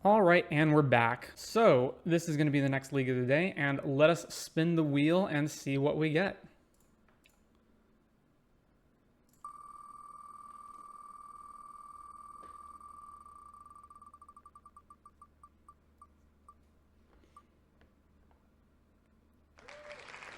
All right, and we're back. So this is going to be the next league of the day, and let us spin the wheel and see what we get.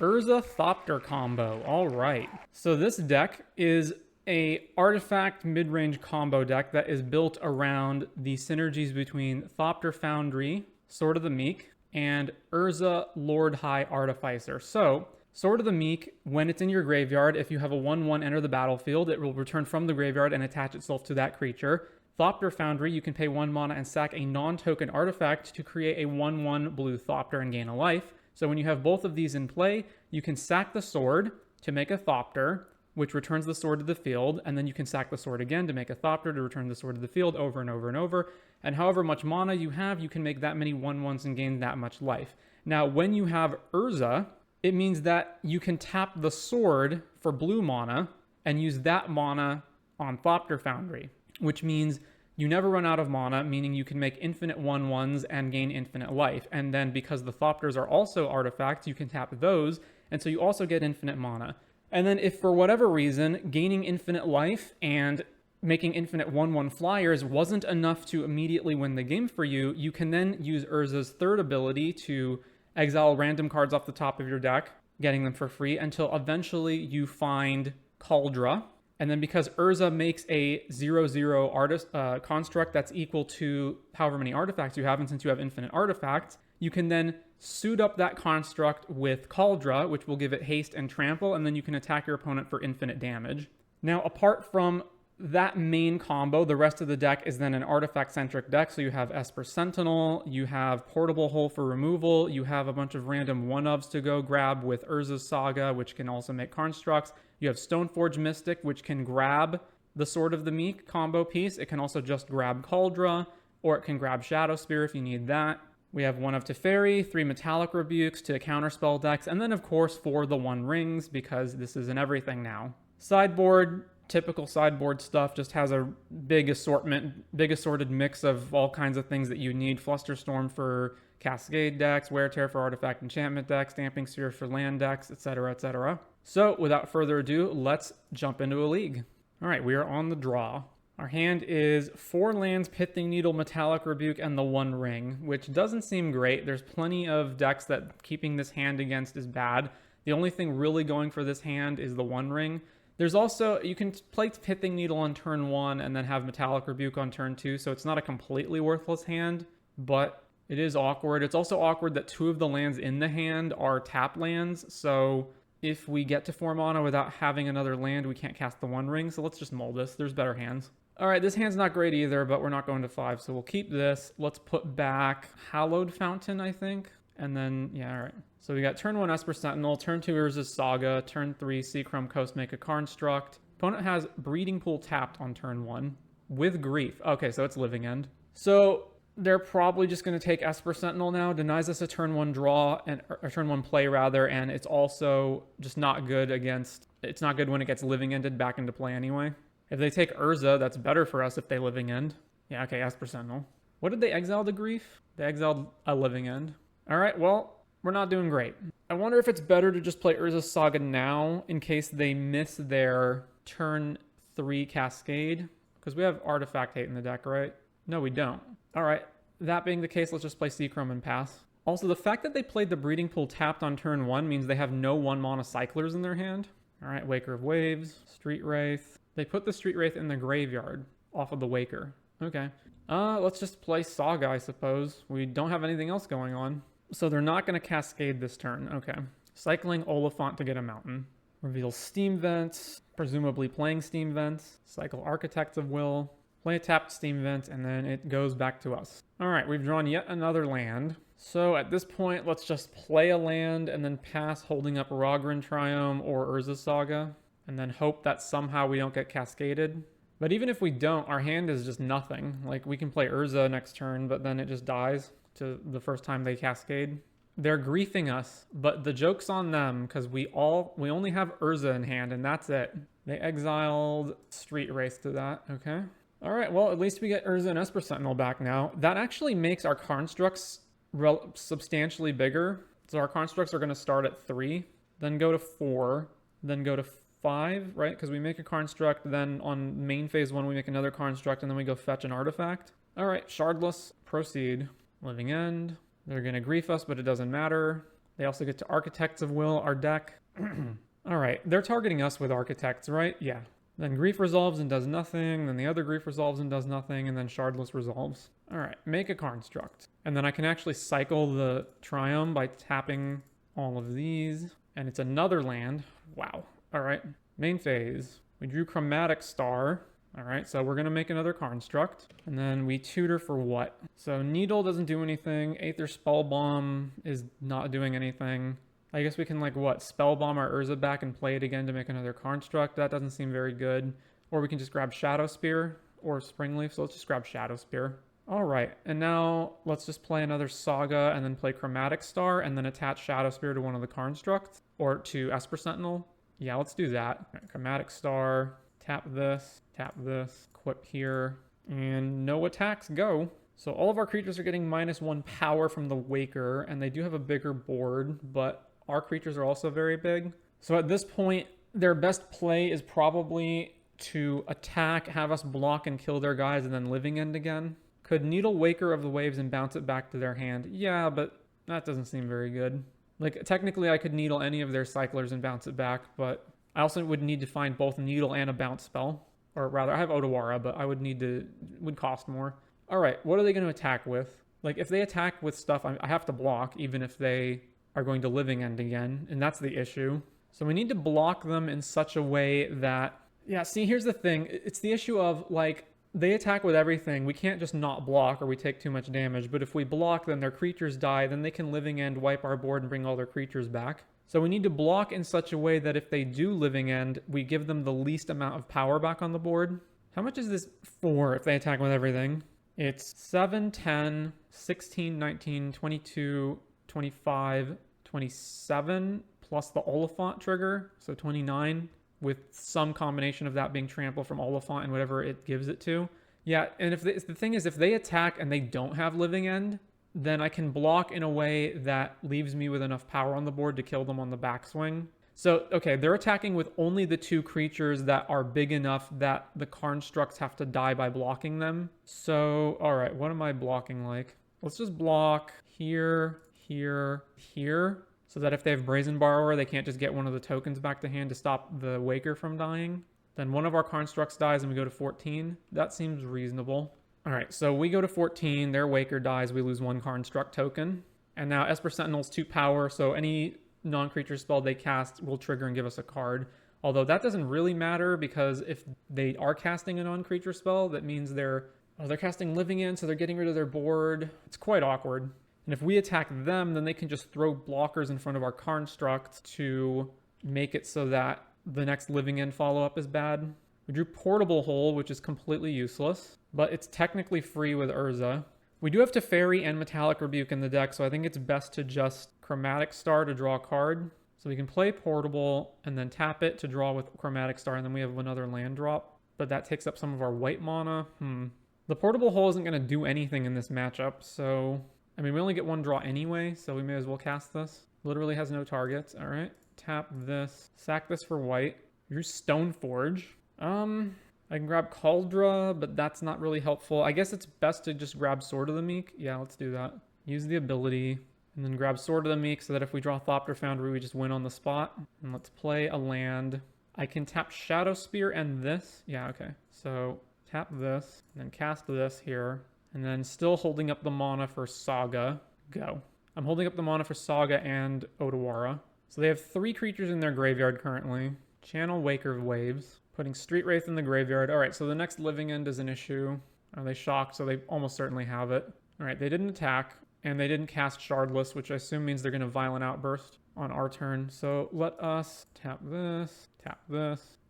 Urza Thopter combo. All right. So this deck is a artifact mid-range combo deck that is built around the synergies between Thopter Foundry, Sword of the Meek, and Urza Lord High Artificer. So Sword of the Meek, when it's in your graveyard, if you have a 1/1 enter the battlefield, it will return from the graveyard and attach itself to that creature. Thopter Foundry, you can pay 1 mana and sack a non-token artifact to create a 1/1 blue Thopter and gain a life. So when you have both of these in play, you can sack the sword to make a Thopter, which returns the sword to the field, and then you can sack the sword again to make a Thopter to return the sword to the field over and over and over. And however much mana you have, you can make that many 1/1s and gain that much life. Now, when you have Urza, it means that you can tap the sword for blue mana and use that mana on Thopter Foundry, which means you never run out of mana, meaning you can make infinite 1/1s and gain infinite life. And then because the Thopters are also artifacts, you can tap those, and so you also get infinite mana. And then if for whatever reason, gaining infinite life and making infinite 1/1 flyers wasn't enough to immediately win the game for you, you can then use Urza's third ability to exile random cards off the top of your deck, getting them for free, until eventually you find Kaldra. And then because Urza makes a 0/0 construct that's equal to however many artifacts you have, and since you have infinite artifacts, you can then suit up that construct with Kaldra, which will give it haste and trample, and then you can attack your opponent for infinite damage. Now, apart from that main combo, the rest of the deck is then an artifact-centric deck. So you have Esper Sentinel, you have Portable Hole for removal, you have a bunch of random one-ofs to go grab with Urza's Saga, which can also make constructs. You have Stoneforge Mystic, which can grab the Sword of the Meek combo piece. It can also just grab Kaldra, or it can grab Shadow Spear if you need that. We have 1 of Teferi, 3 Metallic Rebukes to counterspell decks, and then of course 4 the One Rings, because this is in everything now. Sideboard, typical sideboard stuff, just has a big assorted mix of all kinds of things that you need. Flusterstorm for Cascade decks, Wear Tear for artifact enchantment decks, Stamping Sphere for land decks, etc., etc. So without further ado, let's jump into a league. All right, we are on the draw. Our hand is 4 lands, Pithing Needle, Metallic Rebuke, and the One Ring, which doesn't seem great. There's plenty of decks that keeping this hand against is bad. The only thing really going for this hand is the One Ring. There's also, you can play Pithing Needle on turn 1 and then have Metallic Rebuke on turn 2, so it's not a completely worthless hand, but it is awkward. It's also awkward that 2 of the lands in the hand are tap lands, so if we get to 4 mana without having another land, we can't cast the One Ring, so let's just mull this. There's better hands. All right, this hand's not great either, but we're not going to 5, so we'll keep this. Let's put back Hallowed Fountain, I think, and then, yeah, all right. So we got turn 1 Esper Sentinel, turn 2 Urza's Saga, turn 3 Seachrome Coast, make a construct. Opponent has Breeding Pool tapped on turn 1 with Grief. Okay, so it's Living End. So they're probably just going to take Esper Sentinel now, denies us a turn 1 draw, or turn 1 play rather, and it's also just not good against, it's not good when it gets Living Ended back into play anyway. If they take Urza, that's better for us if they Living End. Yeah, okay, Esper Sentinel. What did they exile to Grief? They exiled a Living End. All right, well, we're not doing great. I wonder if it's better to just play Urza's Saga now in case they miss their turn 3 Cascade, because we have Artifact Hate in the deck, right? No, we don't. All right, that being the case, let's just play Seachrome and pass. Also, the fact that they played the Breeding Pool tapped on turn 1 means they have no 1-mana cyclers in their hand. All right, Waker of Waves, Street Wraith. They put the Street Wraith in the graveyard off of the Waker. Okay. Let's just play Saga, I suppose. We don't have anything else going on. So they're not going to Cascade this turn. Okay. Cycling Oliphant to get a mountain. Reveal Steam Vents. Presumably playing Steam Vents. Cycle Architects of Will. Play a tapped Steam Vent, and then it goes back to us. All right, we've drawn yet another land. So at this point, let's just play a land and then pass holding up Rogran Triome or Urza's Saga, and then hope that somehow we don't get cascaded. But even if we don't, our hand is just nothing. Like, we can play Urza next turn, but then it just dies to the first time they cascade. They're griefing us, but the joke's on them because we only have Urza in hand, and that's it. They exiled Street Wraith to that. Okay. All right, well, at least we get Urza and Esper Sentinel back now. That actually makes our constructs substantially bigger. So our constructs are going to start at 3, then go to 4, then go to 5, right? Because we make a construct, then on main phase 1 we make another construct, and then we go fetch an artifact. All right, Shardless, proceed. Living End. They're going to grief us, but it doesn't matter. They also get to Architects of Will, our deck. All right, they're targeting us with Architects, right? Yeah. Then Grief resolves and does nothing, then the other Grief resolves and does nothing, and then Shardless resolves. All right, make a construct. And then I can actually cycle the Triumph by tapping all of these. And it's another land. Wow. All right, main phase. We drew Chromatic Star. All right, so we're going to make another construct. And then we tutor for what? So Needle doesn't do anything. Aether Spellbomb is not doing anything. I guess we can, like, what, Spellbomb our Urza back and play it again to make another construct. That doesn't seem very good. Or we can just grab Shadow Spear or Springleaf. So let's just grab Shadow Spear. All right, and now let's just play another Saga and then play Chromatic Star and then attach Shadow Spear to one of the constructs or to Esper Sentinel. Yeah, let's do that. All right, Chromatic Star, tap this, equip here, and no attacks, go. So all of our creatures are getting -1 power from the Waker, and they do have a bigger board, but our creatures are also very big. So at this point, their best play is probably to attack, have us block and kill their guys, and then Living End again. Could Needle Waker of the Waves and bounce it back to their hand? Yeah, but that doesn't seem very good. Like, technically I could Needle any of their Cyclers and bounce it back, but I also would need to find both Needle and a bounce spell. Or rather, I have Otawara, but I would need to, would cost more. All right, what are they going to attack with? Like, if they attack with stuff, I have to block, even if they are going to Living End again, and that's the issue. So we need to block them in such a way that, yeah, see, here's the thing. It's the issue of, like, they attack with everything. We can't just not block or we take too much damage, but if we block, then their creatures die, then they can Living End, wipe our board, and bring all their creatures back. So we need to block in such a way that if they do Living End, we give them the least amount of power back on the board. How much is this for if they attack with everything? It's 7, 10, 16, 19, 22, 25, 27, plus the Oliphant trigger, so 29, with some combination of that being trample from Oliphant and whatever it gives it to. Yeah, and if the thing is, if they attack and they don't have Living End, then I can block in a way that leaves me with enough power on the board to kill them on the backswing. So, okay, they're attacking with only the 2 creatures that are big enough that the constructs have to die by blocking them. So, all right, what am I blocking like? Let's just block here, here, here, so that if they have Brazen Borrower, they can't just get one of the tokens back to hand to stop the Waker from dying. Then one of our constructs dies and we go to 14. That seems reasonable. All right, so we go to 14, their Waker dies, we lose 1 construct token. And now Esper Sentinel's 2 power, so any non-creature spell they cast will trigger and give us a card. Although that doesn't really matter, because if they are casting a non-creature spell, that means they're casting Living End, so they're getting rid of their board. It's quite awkward. And if we attack them, then they can just throw blockers in front of our construct to make it so that the next Living End follow-up is bad. We drew Portable Hole, which is completely useless, but it's technically free with Urza. We do have Teferi and Metallic Rebuke in the deck, so I think it's best to just Chromatic Star to draw a card. So we can play Portable and then tap it to draw with Chromatic Star, and then we have another land drop, but that takes up some of our white mana. The Portable Hole isn't going to do anything in this matchup, so I mean, we only get 1 draw anyway, so we may as well cast this. Literally has no targets. All right, tap this, sack this for white. Drew Stoneforge. I can grab Cauldra, but that's not really helpful. I guess it's best to just grab Sword of the Meek. Yeah, let's do that. Use the ability, and then grab Sword of the Meek so that if we draw Thopter Foundry, we just win on the spot. And let's play a land. I can tap Shadow Spear and this. Yeah, okay. So tap this, and then cast this here. And then still holding up the mana for Saga. Go. I'm holding up the mana for Saga and Otawara. So they have 3 creatures in their graveyard currently. Channel Waker of Waves. Putting Street Wraith in the graveyard. All right, so the next Living End is an issue. Are they shocked? So they almost certainly have it. All right, they didn't attack, and they didn't cast Shardless, which I assume means they're going to Violent Outburst on our turn. So let us tap this,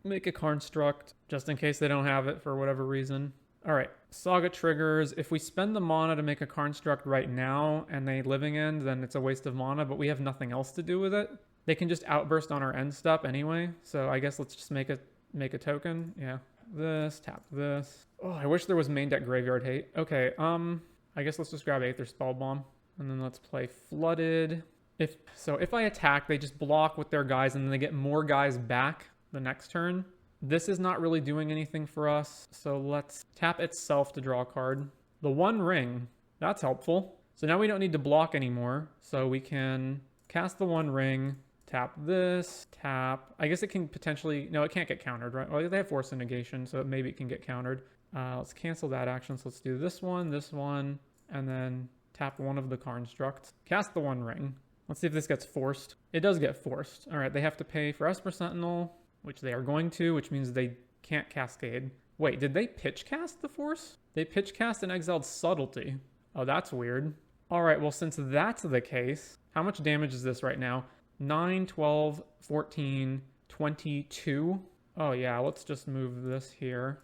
make a construct, just in case they don't have it for whatever reason. All right, Saga triggers. If we spend the mana to make a construct right now, and they Living End, then it's a waste of mana, but we have nothing else to do with it. They can just Outburst on our end step anyway, so I guess let's just make a token. Yeah, this, tap this. Oh, I wish there was main deck graveyard hate. Okay, I guess let's just grab Aether Spell Bomb. And then let's play Flooded. If I attack, they just block with their guys and then they get more guys back the next turn. This is not really doing anything for us. So let's tap itself to draw a card. The One Ring, that's helpful. So now we don't need to block anymore. So we can cast the One Ring, tap this, tap. I guess it can potentially, no, it can't get countered, right? Well, they have Force of Negation, so maybe it can get countered. Let's cancel that action. So let's do this one, and then tap one of the constructs. Cast the One Ring. Let's see if this gets forced. It does get forced. All right, they have to pay for Esper Sentinel, which they are going to, which means they can't Cascade. Wait, did they pitch cast the Force? They pitch cast and exiled Subtlety. Oh, that's weird. All right, well, since that's the case, how much damage is this right now? 9, 12, 14, 22. Oh, yeah, let's just move this here.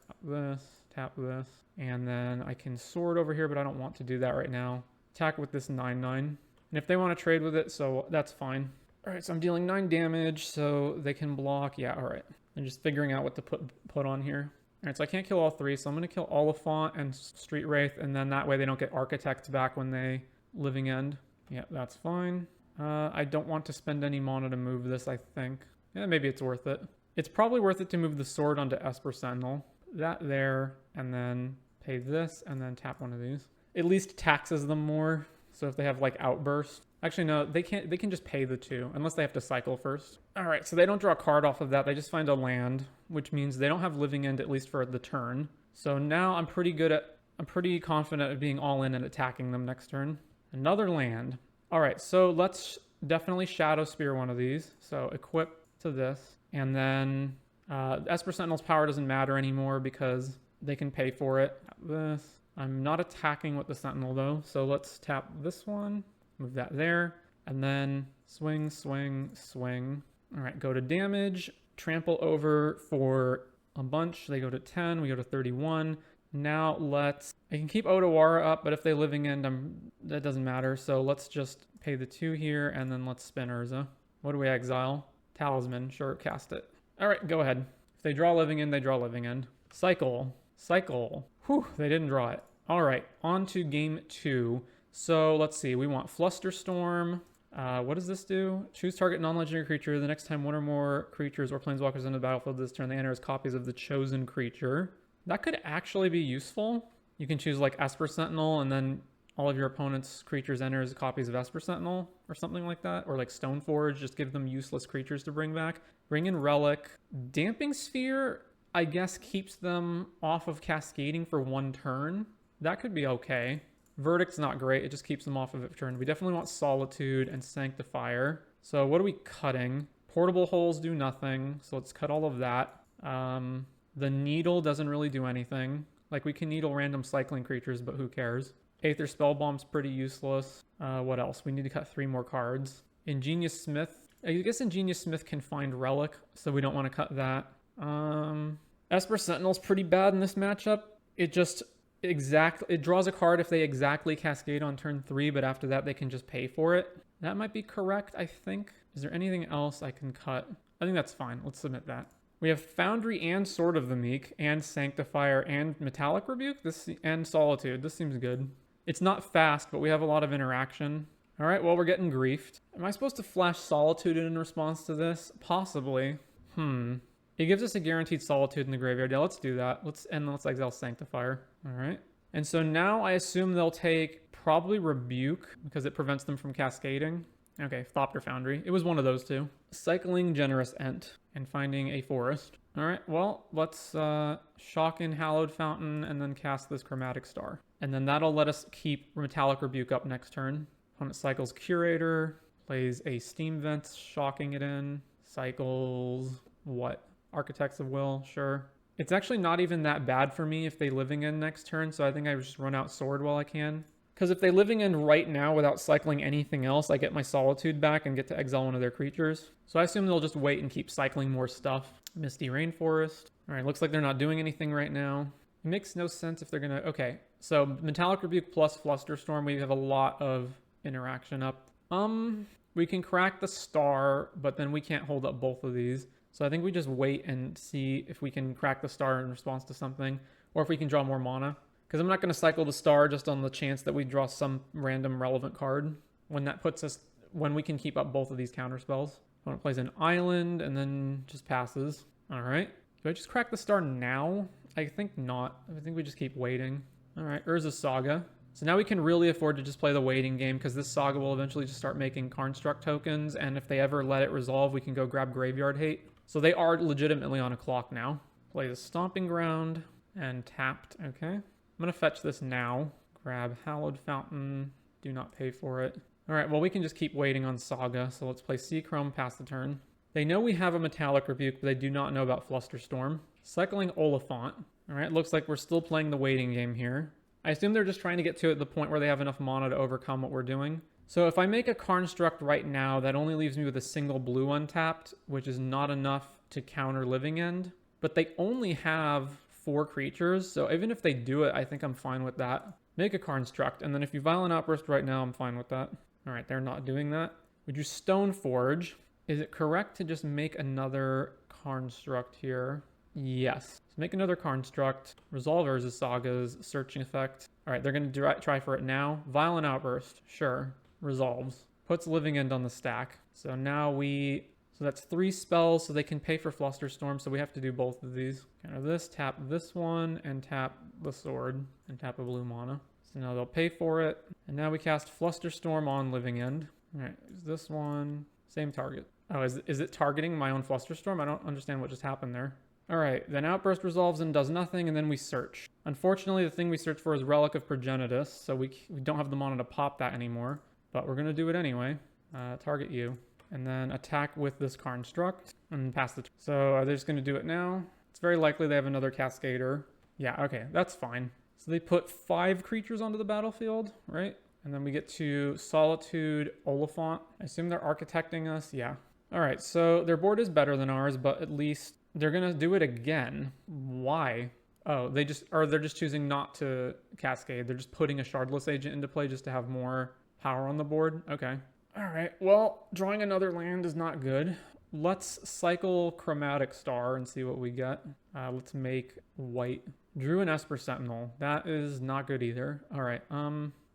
Tap this. And then I can sword over here, but I don't want to do that right now. Attack with this 9/9. And if they want to trade with it, so that's fine. All right, so I'm dealing 9 damage, so they can block. Yeah, all right. I'm just figuring out what to put on here. All right, so I can't kill all 3, so I'm going to kill Oliphant and Street Wraith, and then that way they don't get Architects back when they Living End. Yeah, that's fine. I don't want to spend any mana to move this, I think. Yeah, maybe it's worth it. It's probably worth it to move the sword onto Esper Sentinel. That there, and then pay this, and then tap one of these. At least taxes them more. So if they have like Outburst. Actually, no, they can just pay the 2, unless they have to cycle first. All right, so they don't draw a card off of that. They just find a land, which means they don't have Living End, at least for the turn. So now I'm pretty confident at being all in and attacking them next turn. Another land. All right, so let's definitely Shadow Spear one of these. So equip to this. And then Esper Sentinel's power doesn't matter anymore because they can pay for it. This. I'm not attacking with the Sentinel though. So let's tap this one, move that there, and then swing, swing, swing. All right, go to damage, trample over for a bunch. They go to 10, we go to 31. Now I can keep Otawara up, but if they Living End, that doesn't matter. So let's just pay the 2 here, and then let's spin Urza. What do we exile? Talisman, sure, cast it. All right, go ahead. If they draw Living End, they draw Living End. Cycle. Whew, they didn't draw it. All right, on to game 2. So let's see, we want Flusterstorm. What does this do? Choose target non-legendary creature. The next time one or more creatures or planeswalkers enter the battlefield this turn, they enter as copies of the chosen creature. That could actually be useful. You can choose like Esper Sentinel, and then all of your opponent's creatures enter as copies of Esper Sentinel, or something like that. Or like Stoneforge, just give them useless creatures to bring back. Bring in Relic. Damping Sphere, I guess, keeps them off of cascading for 1 turn. That could be okay. Verdict's not great. It just keeps them off of a turn. We definitely want Solitude and Sanctifier. So what are we cutting? Portable Holes do nothing. So let's cut all of that. The Needle doesn't really do anything. Like, we can needle random cycling creatures, but who cares? Aether Spellbomb's pretty useless. What else? We need to cut 3 more cards. Ingenious Smith. I guess Ingenious Smith can find Relic, so we don't want to cut that. Esper Sentinel's pretty bad in this matchup. It draws a card if they exactly cascade on turn 3, but after that they can just pay for it. That might be correct, I think. Is there anything else I can cut? I think that's fine. Let's submit that. We have Foundry and Sword of the Meek and Sanctifier and Metallic Rebuke and Solitude. This seems good. It's not fast, but we have a lot of interaction. All right, well, we're getting griefed. Am I supposed to flash Solitude in response to this? Possibly. It gives us a guaranteed Solitude in the graveyard. Yeah, let's do that. Let's exile Sanctifier. All right. And so now I assume they'll take probably Rebuke because it prevents them from cascading. Okay, Thopter Foundry. It was one of those two. Cycling Generous Ent and finding a forest. All right, well, let's shock in Hallowed Fountain and then cast this Chromatic Star. And then that'll let us keep Metallic Rebuke up next turn. Opponent cycles Curator, plays a Steam Vent, shocking it in. Cycles what? Architects of Will, sure. It's actually not even that bad for me if they Living End next turn, so I think I just run out Sword while I can. Because if they Living End right now without cycling anything else, I get my Solitude back and get to exile one of their creatures. So I assume they'll just wait and keep cycling more stuff. Misty Rainforest. All right, looks like they're not doing anything right now. It makes no sense if they're going to... Okay, so Metallic Rebuke plus Flusterstorm, we have a lot of interaction up. We can crack the Star, but then we can't hold up both of these. So I think we just wait and see if we can crack the star in response to something, or if we can draw more mana. Because I'm not going to cycle the star just on the chance that we draw some random relevant card when we can keep up both of these counter spells. Opponent plays an island and then just passes. All right. Do I just crack the star now? I think not. I think we just keep waiting. All right, Urza Saga. So now we can really afford to just play the waiting game because this Saga will eventually just start making Construct tokens, and if they ever let it resolve, we can go grab Graveyard Hate. So they are legitimately on a clock now. Play the Stomping Ground and tapped. Okay. I'm going to fetch this now. Grab Hallowed Fountain. Do not pay for it. All right, well, we can just keep waiting on Saga. So let's play Seachrome, pass the turn. They know we have a Metallic Rebuke, but they do not know about Flusterstorm. Cycling Oliphant. All right, looks like we're still playing the waiting game here. I assume they're just trying to get to the point where they have enough mana to overcome what we're doing. So if I make a Construct right now, that only leaves me with a single blue untapped, which is not enough to counter Living End. But they only have 4 creatures, so even if they do it, I think I'm fine with that. Make a Construct, and then if you Violent Outburst right now, I'm fine with that. All right, they're not doing that. Would you Stoneforge? Is it correct to just make another Construct here? Yes. So make another Construct. Resolve Urza Saga's Searching Effect. All right, they're going to try for it now. Violent Outburst. Sure. Resolves. Puts Living End on the stack. So now so that's 3 spells, so they can pay for Flusterstorm, so we have to do both of these. Counter this, tap this one, and tap the sword, and tap a blue mana. So now they'll pay for it. And now we cast Flusterstorm on Living End. All right, is this one? Same target. Oh, is it targeting my own Flusterstorm? I don't understand what just happened there. All right, then Outburst resolves and does nothing, and then we search. Unfortunately, the thing we search for is Relic of Progenitus, so we don't have the mana to pop that anymore. But we're going to do it anyway. Target you. And then attack with this Construct and pass the turn. So are they just going to do it now? It's very likely they have another Cascader. Yeah, okay, that's fine. So they put 5 creatures onto the battlefield, right? And then we get to Solitude, Oliphant. I assume they're architecting us. Yeah. All right, so their board is better than ours, but at least they're going to do it again. Why? Oh, they're just choosing not to Cascade. They're just putting a Shardless Agent into play just to have more power on the board. Okay. All right, well, drawing another land is not good. Let's cycle Chromatic Star and see what we get. Let's make white. Drew an Esper Sentinel. That is not good either. All right,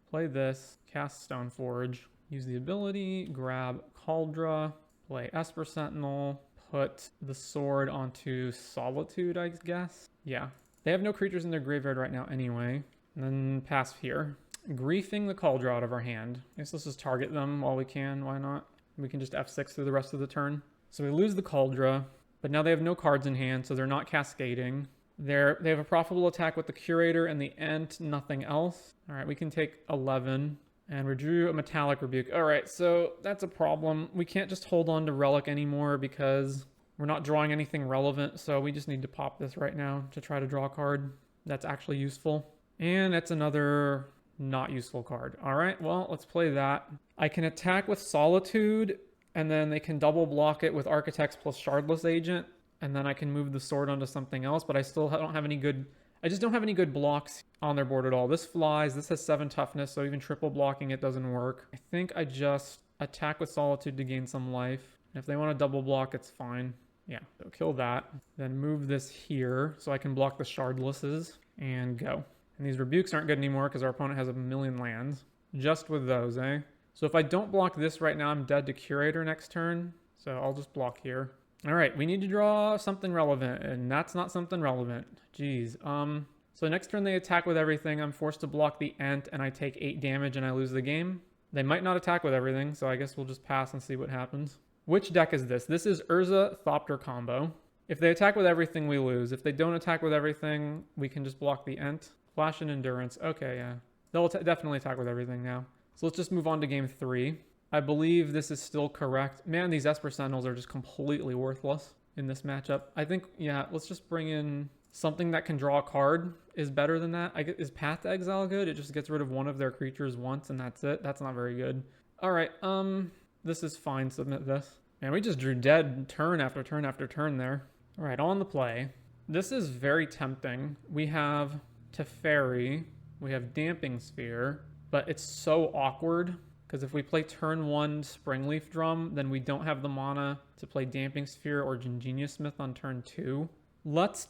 play this, cast Stoneforge, use the ability, grab Cauldra, play Esper Sentinel, put the sword onto Solitude, I guess. Yeah, they have no creatures in their graveyard right now anyway. And then pass here. Griefing the Cauldra out of our hand. I guess let's just target them while we can. Why not? We can just F6 through the rest of the turn. So we lose the Cauldra, but now they have no cards in hand, so they're not cascading. They have a profitable attack with the Curator and the Ent, nothing else. All right, we can take 11, and we drew a Metallic Rebuke. All right, so that's a problem. We can't just hold on to Relic anymore because we're not drawing anything relevant, so we just need to pop this right now to try to draw a card that's actually useful. And it's another not useful card. All right, well, let's play that. I can attack with Solitude, and then they can double block it with Architects plus Shardless Agent, and then I can move the sword onto something else, but I still don't have any good... I just don't have any good blocks on their board at all. This flies. This has 7 toughness, so even triple blocking it doesn't work. I think I just attack with Solitude to gain some life. If they want to double block, it's fine. Yeah, so kill that. Then move this here so I can block the Shardlesses and go. And these rebukes aren't good anymore because our opponent has a million lands. Just with those, eh? So if I don't block this right now, I'm dead to Curator next turn. So I'll just block here. All right, we need to draw something relevant, and that's not something relevant. Jeez. So next turn they attack with everything. I'm forced to block the Ent, and I take 8 damage, and I lose the game. They might not attack with everything, so I guess we'll just pass and see what happens. Which deck is this? This is Urza Thopter combo. If they attack with everything, we lose. If they don't attack with everything, we can just block the Ent. Flash and Endurance. Okay, yeah. They'll definitely attack with everything now. So let's just move on to game 3. I believe this is still correct. Man, these Esper Sentinels are just completely worthless in this matchup. I think, yeah, let's just bring in something that can draw a card is better than that. Is Path to Exile good? It just gets rid of one of their creatures once and that's it. That's not very good. All right, this is fine. Submit this. Man, we just drew dead turn after turn after turn there. All right, on the play. This is very tempting. We have Teferi, we have Damping Sphere, but it's so awkward Because if we play turn 1 Springleaf Drum, then we don't have the mana to play Damping Sphere or Ingenious Smith on turn 2. Let's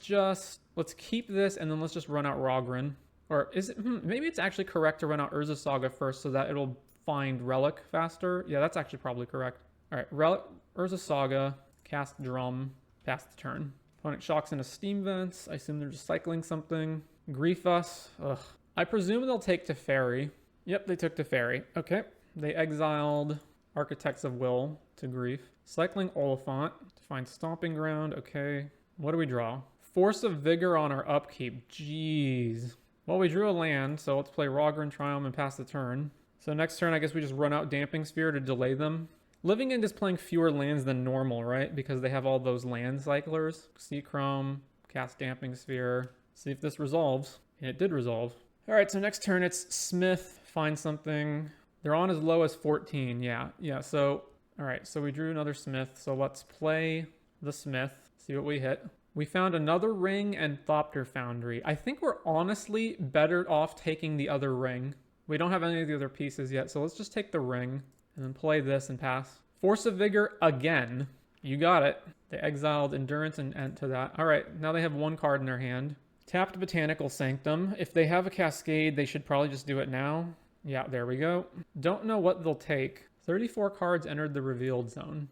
keep this, and then let's just run out Rogren. Or is it, maybe it's actually correct to run out Urza Saga first so that it'll find Relic faster. Yeah, that's actually probably correct. All right, Urza Saga, cast Drum, pass the turn. Opponent shocks into Steam Vents. I assume they're just cycling something. Grief us. Ugh. I presume they'll take Teferi. Yep, they took Teferi. Okay. They exiled Architects of Will to Grief. Cycling Oliphant to find Stomping Ground. Okay. What do we draw? Force of Vigor on our upkeep. Jeez. Well, we drew a land, so let's play Rogren Triumph and pass the turn. So next turn, I guess we just run out Damping Sphere to delay them. Living End is playing fewer lands than normal, right? Because they have all those land cyclers. Sea Chrome, cast Damping Sphere. See if this resolves. And it did resolve. All right, so next turn it's Smith, find something. They're on as low as 14, yeah. So, all right, so we drew another Smith. So let's play the Smith, see what we hit. We found another ring and Thopter Foundry. I think we're honestly better off taking the other ring. We don't have any of the other pieces yet, so let's just take the ring and then play this and pass. Force of Vigor again. You got it. They exiled Endurance and Ent to that. All right, now they have one card in their hand. Tapped Botanical Sanctum. If they have a Cascade, they should probably just do it now. Yeah, there we go. Don't know what they'll take. 34 cards entered the revealed zone.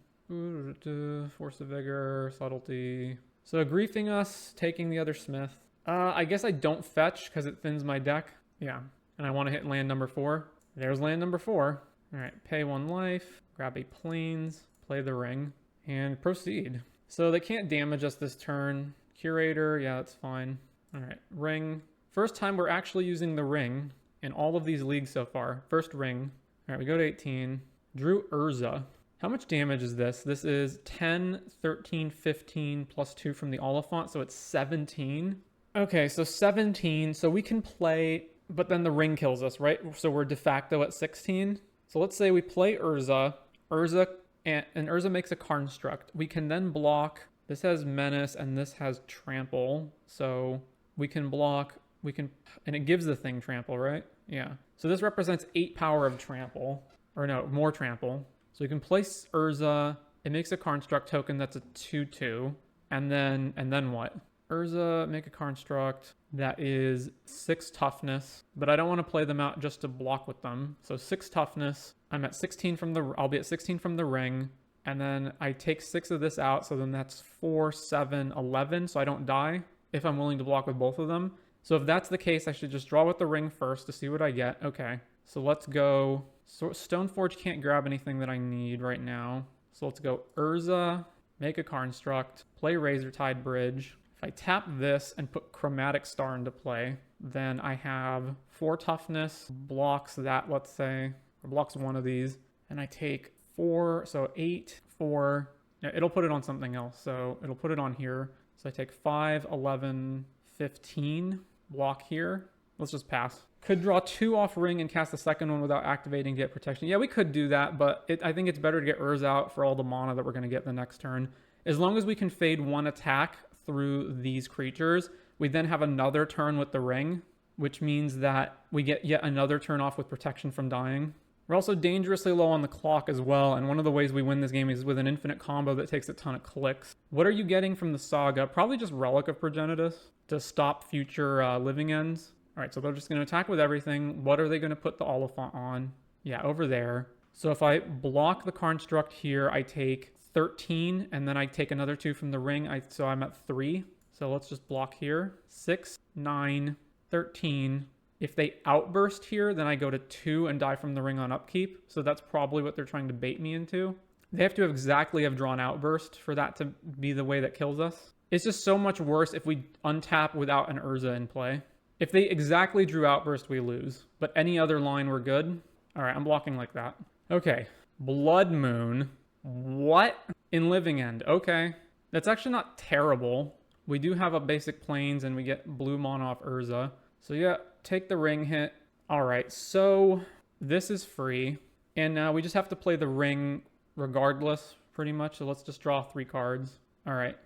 Force of Vigor, Subtlety. So griefing us, taking the other Smith. I guess I don't fetch because it thins my deck. Yeah, and I want to hit land number 4. There's land number 4. All right, pay 1 life, grab a Plains, play the ring, and proceed. So they can't damage us this turn. Curator, yeah, that's fine. All right, ring. First time we're actually using the ring in all of these leagues so far. First ring. All right, we go to 18. Drew Urza. How much damage is this? This is 10, 13, 15, plus 2 from the Oliphant, so it's 17. Okay, so 17. So we can play, but then the ring kills us, right? So we're de facto at 16. So let's say we play Urza. And Urza makes a construct. We can then block. This has Menace, and this has Trample. So we can block, and it gives the thing Trample, right? Yeah. So this represents 8 power of Trample. Or no, more Trample. So you can place Urza. It makes a construct token that's a 2/2. And then what? Urza, make a construct that is 6 toughness. But I don't want to play them out just to block with them. So 6 toughness. I'll be at 16 from the ring. And then I take 6 of this out. So then that's 4, 7, 11. So I don't die if I'm willing to block with both of them. So if that's the case, I should just draw with the ring first to see what I get. Okay. So let's go. So Stoneforge can't grab anything that I need right now. So let's go Urza, make a construct, play Razortide Bridge. If I tap this and put Chromatic Star into play, then I have 4 toughness, blocks that, let's say, or blocks one of these. And I take 4, so 8, 4. No, it'll put it on something else. So it'll put it on here. So I take 5, 11, 15, block here. Let's just pass. Could draw 2 off ring and cast the second one without activating to get protection. Yeah, we could do that, but I think it's better to get Urza out for all the mana that we're going to get the next turn. As long as we can fade 1 attack through these creatures, we then have another turn with the ring, which means that we get yet another turn off with protection from dying. We're also dangerously low on the clock as well, and one of the ways we win this game is with an infinite combo that takes a ton of clicks. What are you getting from the Saga? Probably just Relic of Progenitus to stop future living ends. All right, so they're just going to attack with everything. What are they going to put the Oliphant on? Yeah, over there. So if I block the construct here, I take 13, and then I take another 2 from the ring. So I'm at 3. So let's just block here. 6, 9, 13. If they outburst here, then I go to 2 and die from the ring on upkeep. So that's probably what they're trying to bait me into. They have to exactly have drawn outburst for that to be the way that kills us. It's just so much worse if we untap without an Urza in play. If they exactly drew outburst, we lose. But any other line, we're good. All right, I'm blocking like that. Okay, Blood Moon. What? In Living End. Okay, that's actually not terrible. We do have a basic Plains, and we get blue mana off Urza. So yeah, take the ring hit. All right, so this is free. And now we just have to play the ring regardless, pretty much. So let's just draw 3 cards. All right,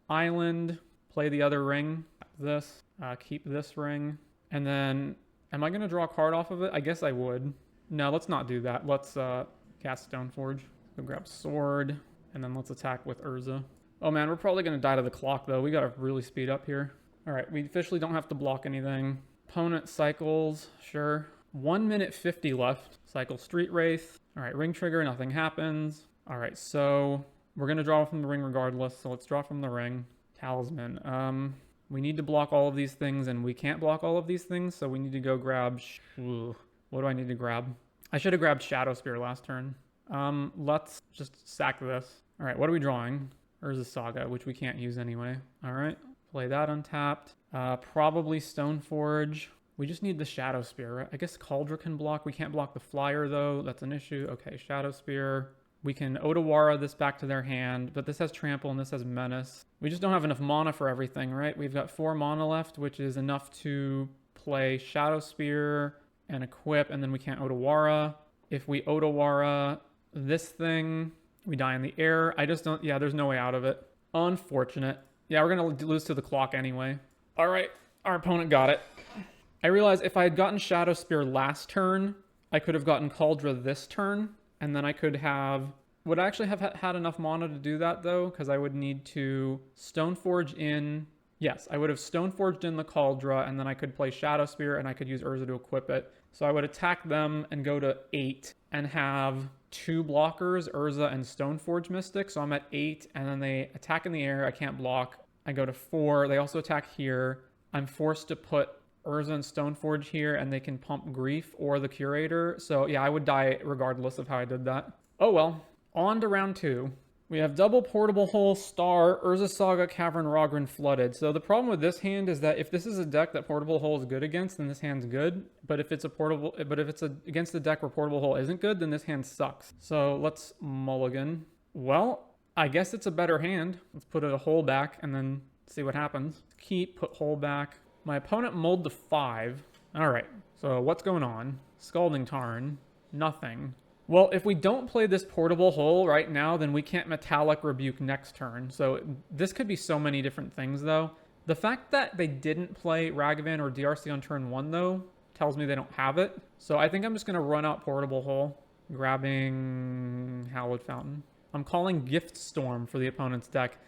Island, play the other ring. This, keep this ring. And then, am I going to draw a card off of it? I guess I would. No, let's not do that. Let's cast Stoneforge. Go grab Sword, and then let's attack with Urza. Oh man, we're probably going to die to the clock, though. We got to really speed up here. All right, we officially don't have to block anything. Opponent cycles, sure. 1 minute 50 left. Cycle Street Wraith. All right, ring trigger, nothing happens. All right, so we're going to draw from the ring regardless, so let's draw from the ring. Talisman. We need to block all of these things, and we can't block all of these things, so we need to go grab... What do I need to grab? I should have grabbed Shadow Spear last turn. Let's just sack this. All right, what are we drawing? Urza Saga, which we can't use anyway. All right, play that untapped. Probably Stoneforge. We just need the Shadow Spear, right? I guess Cauldron can block. We can't block the Flyer, though. That's an issue. Okay, Shadow Spear. We can Otawara this back to their hand, but this has Trample and this has Menace. We just don't have enough mana for everything, right? We've got 4 mana left, which is enough to play Shadow Spear and equip, and then we can't Otawara. If we Otawara this thing, we die in the air. I just don't... Yeah, there's no way out of it. Unfortunate. Yeah, we're going to lose to the clock anyway. All right, our opponent got it. I realized if I had gotten Shadow Spear last turn, I could have gotten Cauldron this turn, and then I could have... Would I actually have had enough mana to do that, though? Because I would need to Stoneforge in... Yes, I would have Stoneforged in the Cauldron, and then I could play Shadow Spear, and I could use Urza to equip it. So I would attack them and go to 8, and have 2 blockers, Urza and Stoneforge Mystic. So I'm at 8, and then they attack in the air. I can't block. I go to 4. They also attack here. I'm forced to put Urza and Stoneforge here, and they can pump Grief or the Curator. So yeah, I would die regardless of how I did that. Oh well. On to round 2. We have double Portable Hole, Star, Urza Saga, Cavern, Rogren, Flooded. So the problem with this hand is that if this is a deck that Portable Hole is good against, then this hand's good. But if it's against a deck where Portable Hole isn't good, then this hand sucks. So let's mulligan. Well, I guess it's a better hand. Let's put a hole back and then see what happens. Keep, put hole back. My opponent mulled to 5. All right, so what's going on? Scalding Tarn, nothing. Well, if we don't play this Portable Hole right now, then we can't Metallic Rebuke next turn. So this could be so many different things, though. The fact that they didn't play Ragavan or DRC on turn 1, though, tells me they don't have it. So I think I'm just going to run out Portable Hole, grabbing Hallowed Fountain. I'm calling Gift Storm for the opponent's deck.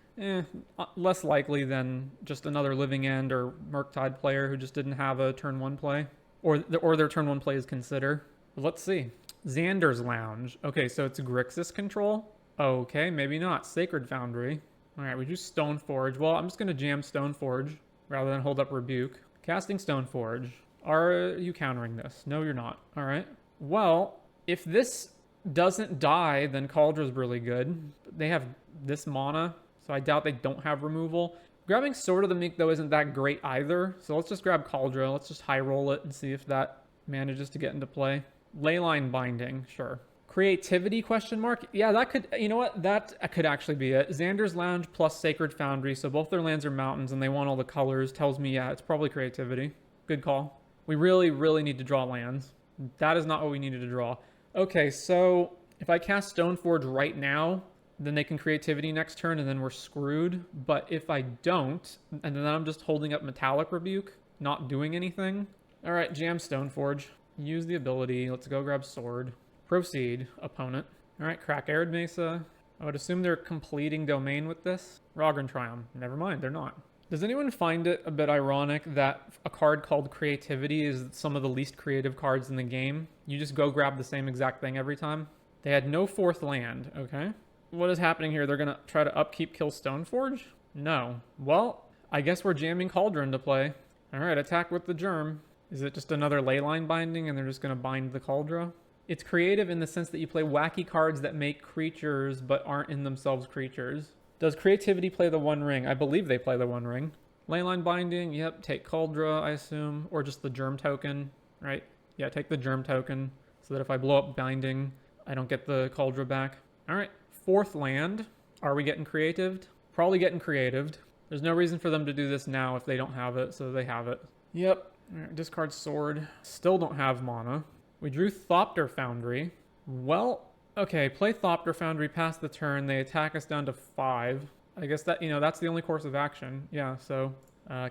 Less likely than just another Living End or Murktide player who just didn't have a turn 1 play. Or their turn 1 play is Consider. But let's see. Xander's Lounge. Okay, so it's Grixis control? Okay, maybe not. Sacred Foundry. Alright, we do Stoneforge. Well, I'm just going to jam Stoneforge rather than hold up Rebuke. Casting Stoneforge. Are you countering this? No, you're not. Alright. Well, if this doesn't die, then Caldra's really good. They have this mana, so I doubt they don't have removal. Grabbing Sword of the Meek, though, isn't that great either. So let's just grab Cauldron. Let's just high roll it and see if that manages to get into play. Leyline Binding, sure. Creativity, question mark? Yeah, that could, you know what? That could actually be it. Xander's Lounge plus Sacred Foundry, so both their lands are mountains and they want all the colors. Tells me, yeah, it's probably creativity. Good call. We really, really need to draw lands. That is not what we needed to draw. Okay, so if I cast Stoneforge right now, then they can creativity next turn and then we're screwed. But if I don't, and then I'm just holding up Metallic Rebuke, not doing anything. All right, jam Stoneforge. Use the ability. Let's go grab Sword. Proceed, opponent. All right, crack Arid Mesa. I would assume they're completing Domain with this. Rogren Triumph. Never mind, they're not. Does anyone find it a bit ironic that a card called Creativity is some of the least creative cards in the game? You just go grab the same exact thing every time? They had no 4th land, okay? What is happening here? They're going to try to upkeep kill Stoneforge? No. Well, I guess we're jamming Cauldron to play. All right, attack with the Germ. Is it just another Leyline Binding and they're just going to bind the Cauldron? It's creative in the sense that you play wacky cards that make creatures but aren't in themselves creatures. Does Creativity play the One Ring? I believe they play the One Ring. Leyline Binding, yep, take Cauldron, I assume, or just the Germ token, right? Yeah, take the Germ token so that if I blow up Binding, I don't get the Cauldron back. All right, 4th land. Are we getting creatived? Probably getting creatived. There's no reason for them to do this now if they don't have it, so they have it. Yep. All right, discard Sword. Still don't have mana. We drew Thopter Foundry. Well, okay, play Thopter Foundry past the turn. They attack us down to 5. I guess that, that's the only course of action. Yeah, so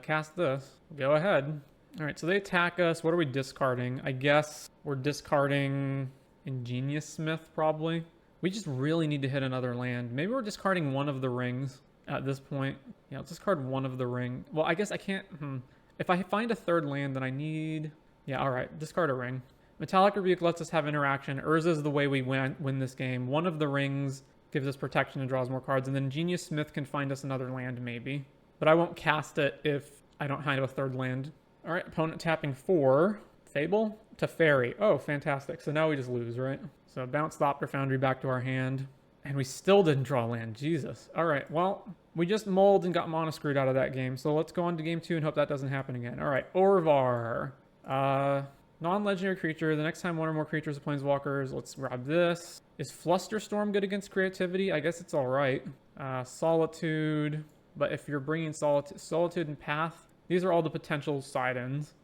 cast this. Go ahead. All right, so they attack us. What are we discarding? I guess we're discarding Ingenious Smith, probably. We just really need to hit another land. Maybe we're discarding one of the rings at this point. Yeah, let's discard one of the ring. Well, I guess I can't... If I find a third land, then I need... Yeah, all right, discard a ring. Metallic Rebuke lets us have interaction. Urza is the way we win this game. One of the rings gives us protection and draws more cards, and then Ingenious Smith can find us another land, maybe. But I won't cast it if I don't have a third land. All right, opponent tapping 4. Fable to Fairy. Oh, fantastic. So now we just lose, right? So bounce Thopter Foundry back to our hand. And we still didn't draw land. Jesus. All right, well, we just mulled and got mono screwed out of that game. So let's go on to game 2 and hope that doesn't happen again. All right, Orvar. Non-legendary creature. The next time one or more creatures are planeswalkers, let's grab this. Is Flusterstorm good against creativity? I guess it's all right. Solitude. But if you're bringing Solitude and Path, these are all the potential side-ins.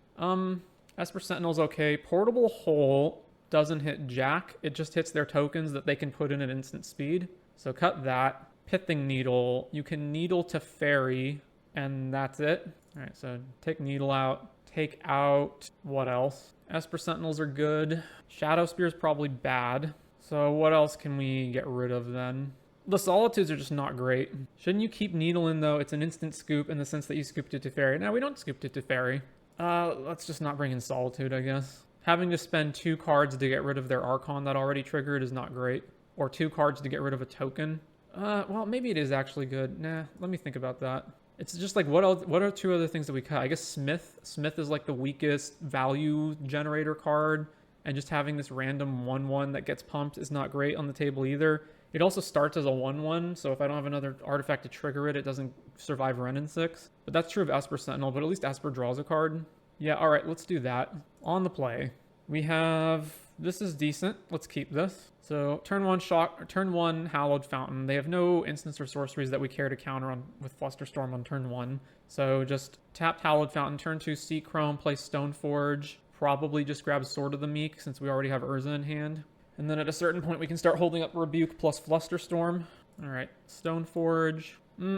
Esper Sentinel's okay. Portable Hole doesn't hit Jack. It just hits their tokens that they can put in at instant speed. So cut that. Pithing Needle. You can Needle to Fairy, and that's it. All right, so take Needle out. Take out... What else? Esper Sentinels are good. Shadow Spear is probably bad. So what else can we get rid of then? The Solitudes are just not great. Shouldn't you keep Needle in, though? It's an instant scoop in the sense that you scooped it to Fairy. Now, we don't scoop it to Fairy. Let's just not bring in Solitude, I guess. Having to spend 2 cards to get rid of their Archon that already triggered is not great. Or 2 cards to get rid of a token. Well, maybe it is actually good. Nah, let me think about that. It's just like, what else? What are 2 other things that we cut? I guess Smith. Smith is like the weakest value generator card. And just having this random 1/1 that gets pumped is not great on the table either. It also starts as a 1/1, so if I don't have another artifact to trigger it, it doesn't survive Wrenn and 6. But that's true of Esper Sentinel, but at least Esper draws a card. Yeah, all right, let's do that. On the play, we have... This is decent. Let's keep this. So turn 1 Hallowed Fountain. They have no instants or sorceries that we care to counter on with Flusterstorm on turn 1. So just tap Hallowed Fountain. Turn 2 Sea Chrome, play Stoneforge. Probably just grab Sword of the Meek since we already have Urza in hand. And then at a certain point, we can start holding up Rebuke plus Flusterstorm. All right, Stoneforge.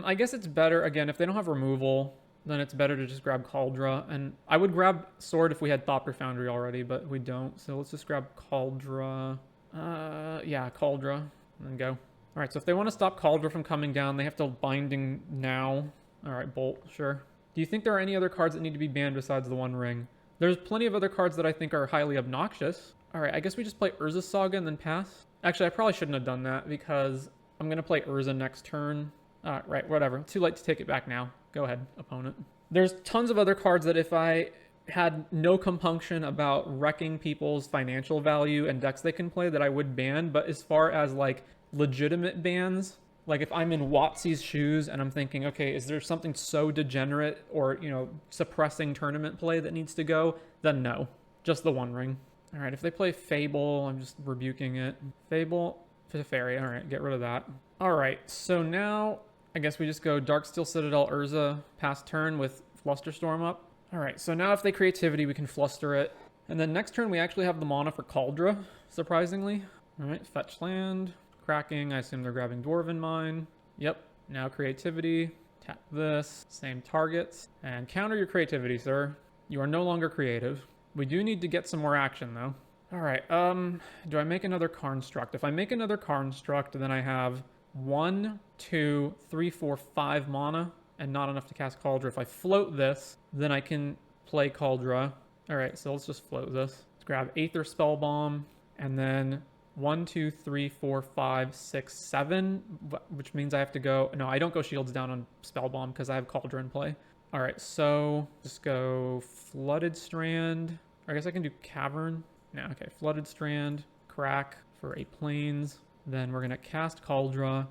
I guess it's better, again, if they don't have removal, then it's better to just grab Cauldra. And I would grab Sword if we had Thopter Foundry already, but we don't. So let's just grab Cauldra. Yeah, Cauldra, and then go. All right, so if they want to stop Cauldra from coming down, they have to Binding now. All right, Bolt, sure. Do you think there are any other cards that need to be banned besides the One Ring? There's plenty of other cards that I think are highly obnoxious. All right, I guess we just play Urza Saga and then pass. Actually, I probably shouldn't have done that because I'm going to play Urza next turn. Right, whatever. Too late to take it back now. Go ahead, opponent. There's tons of other cards that if I had no compunction about wrecking people's financial value and decks they can play that I would ban. But as far as like legitimate bans, like if I'm in Watsy's shoes and I'm thinking, okay, is there something so degenerate or, you know, suppressing tournament play that needs to go? Then no, just the One Ring. All right, if they play Fable, I'm just rebuking it. Fable to Fairy. All right, get rid of that. All right, so now I guess we just go Darksteel Citadel Urza past turn with Flusterstorm up. All right, so now if they creativity, we can fluster it. And then next turn, we actually have the mana for Cauldra, surprisingly. All right, fetch land. Cracking, I assume they're grabbing Dwarven Mine. Yep, now creativity. Tap this, same targets. And counter your creativity, sir. You are no longer creative. We do need to get some more action, though. All right, do I make another Construct? If I make another Construct, then I have 1, 2, 3, 4, 5 mana and not enough to cast Cauldra. If I float this, then I can play Cauldra. All right, so let's just float this. Let's grab Aether Spellbomb, and then 1, 2, 3, 4, 5, 6, 7, which means I have to go... No, I don't go Shields down on Spellbomb because I have Cauldra in play. All right, so just go Flooded Strand. Or I guess I can do Cavern. No, okay, Flooded Strand, crack for 8 planes. Then we're going to cast Cauldra.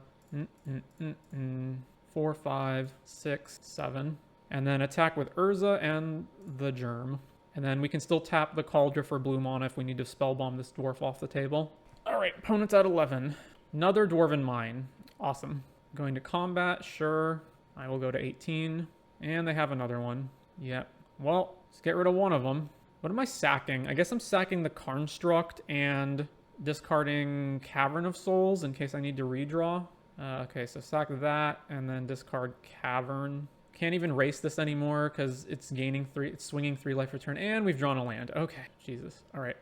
4, 5, 6, 7. And then attack with Urza and the Germ. And then we can still tap the Cauldra for blue mana if we need to Spellbomb this dwarf off the table. All right, opponent's at 11. Another Dwarven Mine. Awesome. Going to combat, sure. I will go to 18. And they have another one. Yep. Well, let's get rid of one of them. What am I sacking? I guess I'm sacking the Construct and discarding Cavern of Souls in case I need to redraw. Okay, so sack that and then discard Cavern. Can't even race this anymore because it's swinging 3 life return, and we've drawn a land. Okay, Jesus. All right,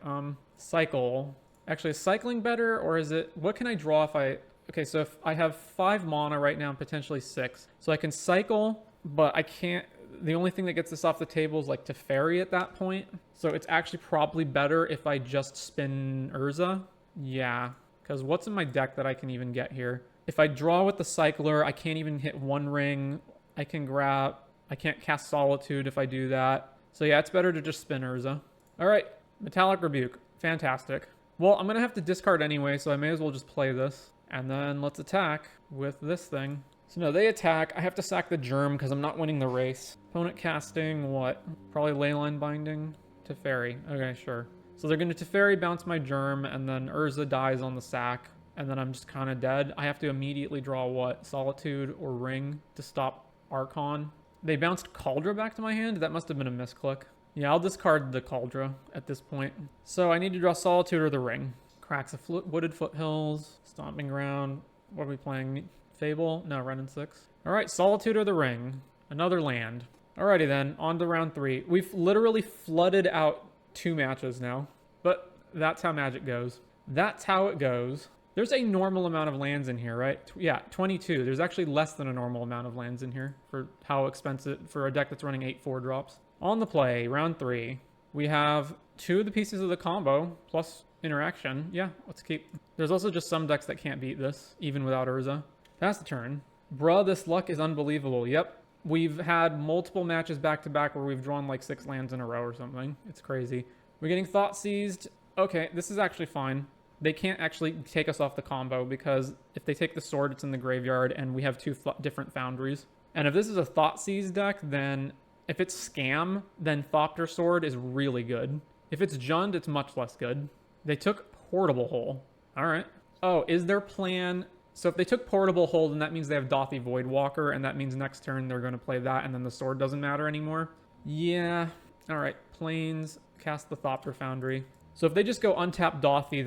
cycle. Actually, is cycling better, or is it, what can I draw if I, okay, so if I have 5 mana right now, potentially 6. So I can cycle, but I can't, the only thing that gets this off the table is like Teferi at that point. So it's actually probably better if I just spin Urza. Yeah, because what's in my deck that I can even get here? If I draw with the Cycler, I can't even hit One Ring. I can't cast Solitude if I do that. So yeah, it's better to just spin Urza. All right, Metallic Rebuke. Fantastic. Well, I'm going to have to discard anyway, so I may as well just play this. And then let's attack with this thing. So no, they attack. I have to sack the Germ because I'm not winning the race. Opponent casting what? Probably Leyline Binding. Teferi. Okay, sure. So they're going to Teferi, bounce my Germ, and then Urza dies on the sack. And then I'm just kind of dead. I have to immediately draw what? Solitude or Ring to stop Archon. They bounced Kaldra back to my hand? That must have been a misclick. Yeah, I'll discard the Kaldra at this point. So I need to draw Solitude or the Ring. Cracks of Wooded Foothills. Stomping Ground. What are we playing? Fable? No, Ren and 6. All right, Solitude or the Ring. Another land. Alrighty then, on to round 3. We've literally flooded out 2 matches now. But that's how Magic goes. That's how it goes. There's a normal amount of lands in here, right? Yeah, 22. There's actually less than a normal amount of lands in here for how expensive, for a deck that's running 8 4-drops. On the play, round 3, we have 2 of the pieces of the combo plus interaction. Yeah, let's keep. There's also just some decks that can't beat this, even without Urza. Pass the turn. Bruh, this luck is unbelievable. Yep. We've had multiple matches back to back where we've drawn like 6 lands in a row or something. It's crazy. We're getting Thought Seized. Okay, this is actually fine. They can't actually take us off the combo because if they take the sword, it's in the graveyard, and we have 2 different foundries. And if this is a Thought Seized deck, then if it's Scam, then Thopter Sword is really good. If it's Jund, it's much less good. They took Portable Hole. All right. Oh, is their plan... So if they took Portable Hole, then that means they have Dothy Voidwalker, and that means next turn they're going to play that, and then the sword doesn't matter anymore. Yeah. All right. Plains, cast the Thopter Foundry. So if they just go untap Dothy,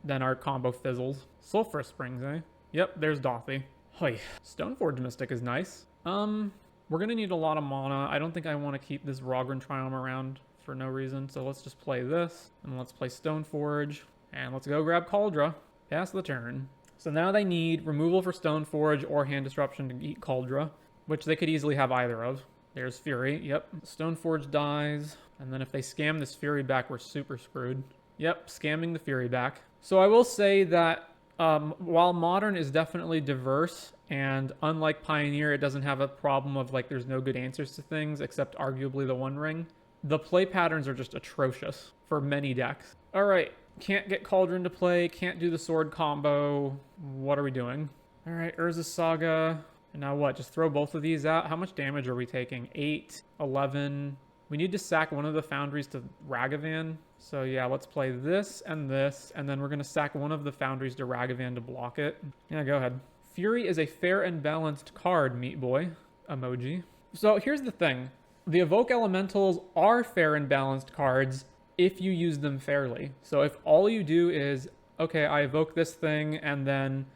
then our combo fizzles. Sulphurous Springs, eh? Yep, there's Dothy. Hoy. Stoneforge Mystic is nice. We're gonna need a lot of mana. I don't think I want to keep this Rogran Triumph around for no reason. So let's just play this, and let's play Stoneforge, and let's go grab Kaldra. Pass the turn. So now they need removal for Stoneforge or Hand Disruption to eat Kaldra, which they could easily have either of. There's Fury. Yep. Stoneforge dies. And then if they scam this Fury back, we're super screwed. Yep, scamming the Fury back. So I will say that while Modern is definitely diverse, and unlike Pioneer, it doesn't have a problem of like there's no good answers to things except arguably the One Ring, the play patterns are just atrocious for many decks. All right, can't get Cauldron to play, can't do the sword combo. What are we doing? All right, Urza Saga. And now what? Just throw both of these out? How much damage are we taking? 8, 11. We need to sack one of the foundries to Ragavan. So yeah, let's play this, and then we're going to sack one of the foundries to Ragavan to block it. Yeah, go ahead. Fury is a fair and balanced card, meat boy. Emoji. So here's the thing. The Evoke Elementals are fair and balanced cards if you use them fairly. So if all you do is, okay, I evoke this thing, and then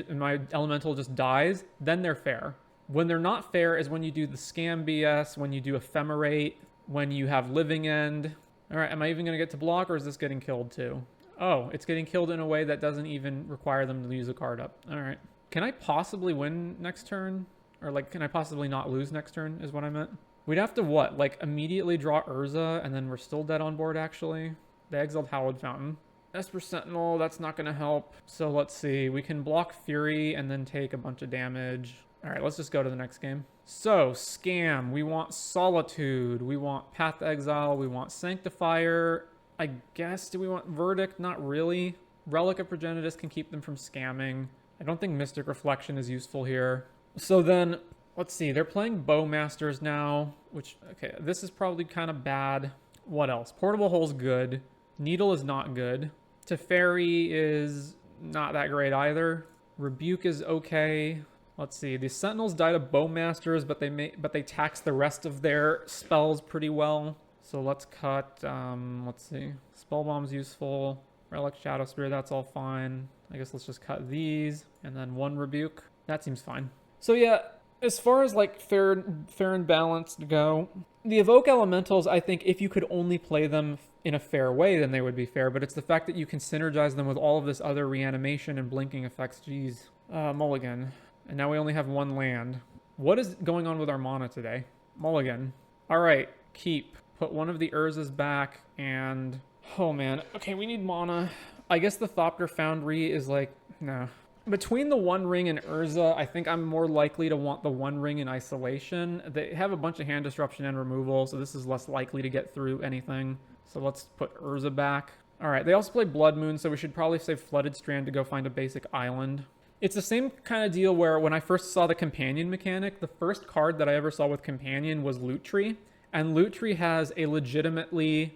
my elemental just dies, then they're fair. When they're not fair is when you do the scam BS, when you do Ephemerate, when you have Living End. All right, am I even going to get to block, or is this getting killed too? Oh, it's getting killed in a way that doesn't even require them to use a card up. All right. Can I possibly win next turn? Or like, can I possibly not lose next turn is what I meant. We'd have to what? Like immediately draw Urza, and then we're still dead on board actually. They exiled Hallowed Fountain. Esper Sentinel, that's not going to help. So let's see. We can block Fury and then take a bunch of damage. All right, let's just go to the next game. So, Scam. We want Solitude. We want Path to Exile. We want Sanctifier. I guess, do we want Verdict? Not really. Relic of Progenitus can keep them from scamming. I don't think Mystic Reflection is useful here. So then, let's see. They're playing Bowmasters now, which, okay, this is probably kind of bad. What else? Portable Hole's good. Needle is not good. Teferi is not that great either. Rebuke is okay. Let's see. The Sentinels died of Bowmasters, but they tax the rest of their spells pretty well. So let's cut. Let's see. Spellbomb's useful. Relic Shadow Spear, that's all fine. I guess let's just cut these and then one Rebuke. That seems fine. So yeah, as far as like fair and balanced go, the evoke elementals, I think if you could only play them in a fair way, then they would be fair. But it's the fact that you can synergize them with all of this other reanimation and blinking effects. Jeez. Mulligan. And now we only have one land. What is going on with our mana today? Mulligan. All right, keep. Put one of the Urzas back and... Oh man. Okay, we need mana. I guess the Thopter Foundry is like... No. Between the One Ring and Urza, I think I'm more likely to want the One Ring in isolation. They have a bunch of hand disruption and removal, so this is less likely to get through anything. So let's put Urza back. All right, they also play Blood Moon, so we should probably save Flooded Strand to go find a basic island. It's the same kind of deal where when I first saw the Companion mechanic, the first card that I ever saw with Companion was Loot Tree. And Loot Tree has a legitimately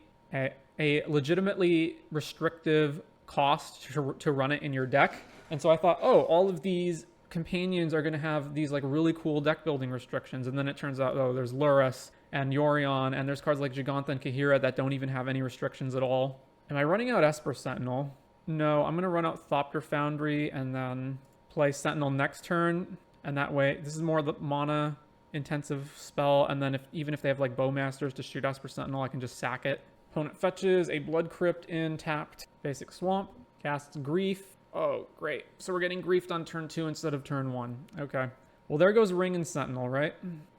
restrictive cost to run it in your deck. And so I thought, oh, all of these companions are going to have these like really cool deck building restrictions. And then it turns out, oh, there's Lurrus and Yorion, and there's cards like Giganta and Kahira that don't even have any restrictions at all. Am I running out Esper Sentinel? No, I'm going to run out Thopter Foundry and then play Sentinel next turn. And that way, this is more the mana intensive spell. And then even if they have like Bowmasters to shoot Esper Sentinel, I can just sack it. Opponent fetches a Blood Crypt in tapped basic swamp, casts Grief. Oh, great. So we're getting griefed on turn 2 instead of turn 1. Okay. Well, there goes Ring and Sentinel, right?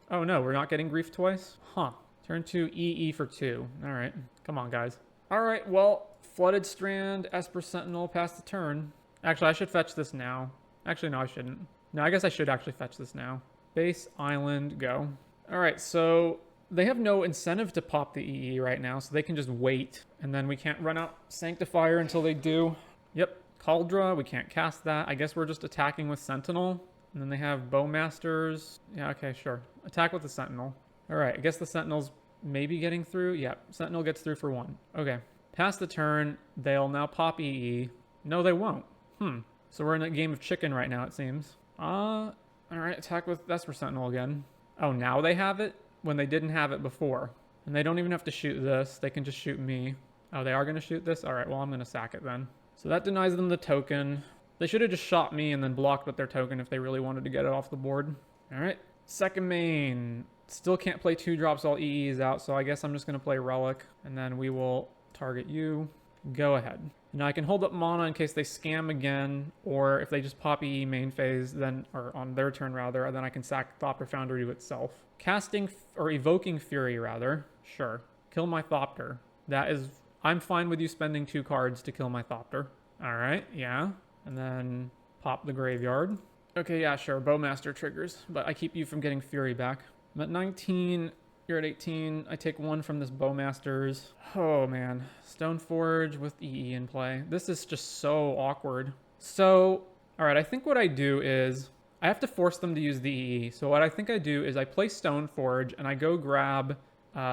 Oh, no, we're not getting griefed twice? Huh. Turn 2, EE for 2. All right. Come on, guys. All right, well, Flooded Strand, Esper Sentinel, pass the turn. Actually, I should fetch this now. Actually, no, I shouldn't. No, I guess I should actually fetch this now. Base, island, go. All right, so they have no incentive to pop the EE right now, so they can just wait. And then we can't run out Sanctifier until they do. Yep. Cauldra, we can't cast that. I guess we're just attacking with Sentinel. And then they have Bowmasters. Yeah, okay, sure. Attack with the Sentinel. All right, I guess the Sentinel's maybe getting through. Yeah, Sentinel gets through for 1. Okay. Pass the turn. They'll now pop EE. No, they won't. So we're in a game of chicken right now, it seems. All right, attack with Esper Sentinel again. Oh, now they have it? When they didn't have it before. And they don't even have to shoot this. They can just shoot me. Oh, they are going to shoot this? All right, well, I'm going to sack it then. So that denies them the token. They should have just shot me and then blocked with their token if they really wanted to get it off the board. All right. Second main. Still can't play 2 drops while EE is out, so I guess I'm just going to play Relic. And then we will target you. Go ahead. Now I can hold up mana in case they scam again, or if they just pop EE main phase, then, or on their turn rather, and then I can sack Thopter Foundry to itself. Casting, or evoking Fury rather. Sure. Kill my Thopter. That is... I'm fine with you spending 2 cards to kill my Thopter. All right, yeah. And then pop the graveyard. Okay, yeah, sure. Bowmaster triggers, but I keep you from getting Fury back. I'm at 19. You're at 18. I take 1 from this Bowmasters. Oh, man. Stoneforge with EE in play. This is just so awkward. So, all right, I think what I do is I have to force them to use the EE. So what I think I do is I play Stoneforge and I go grab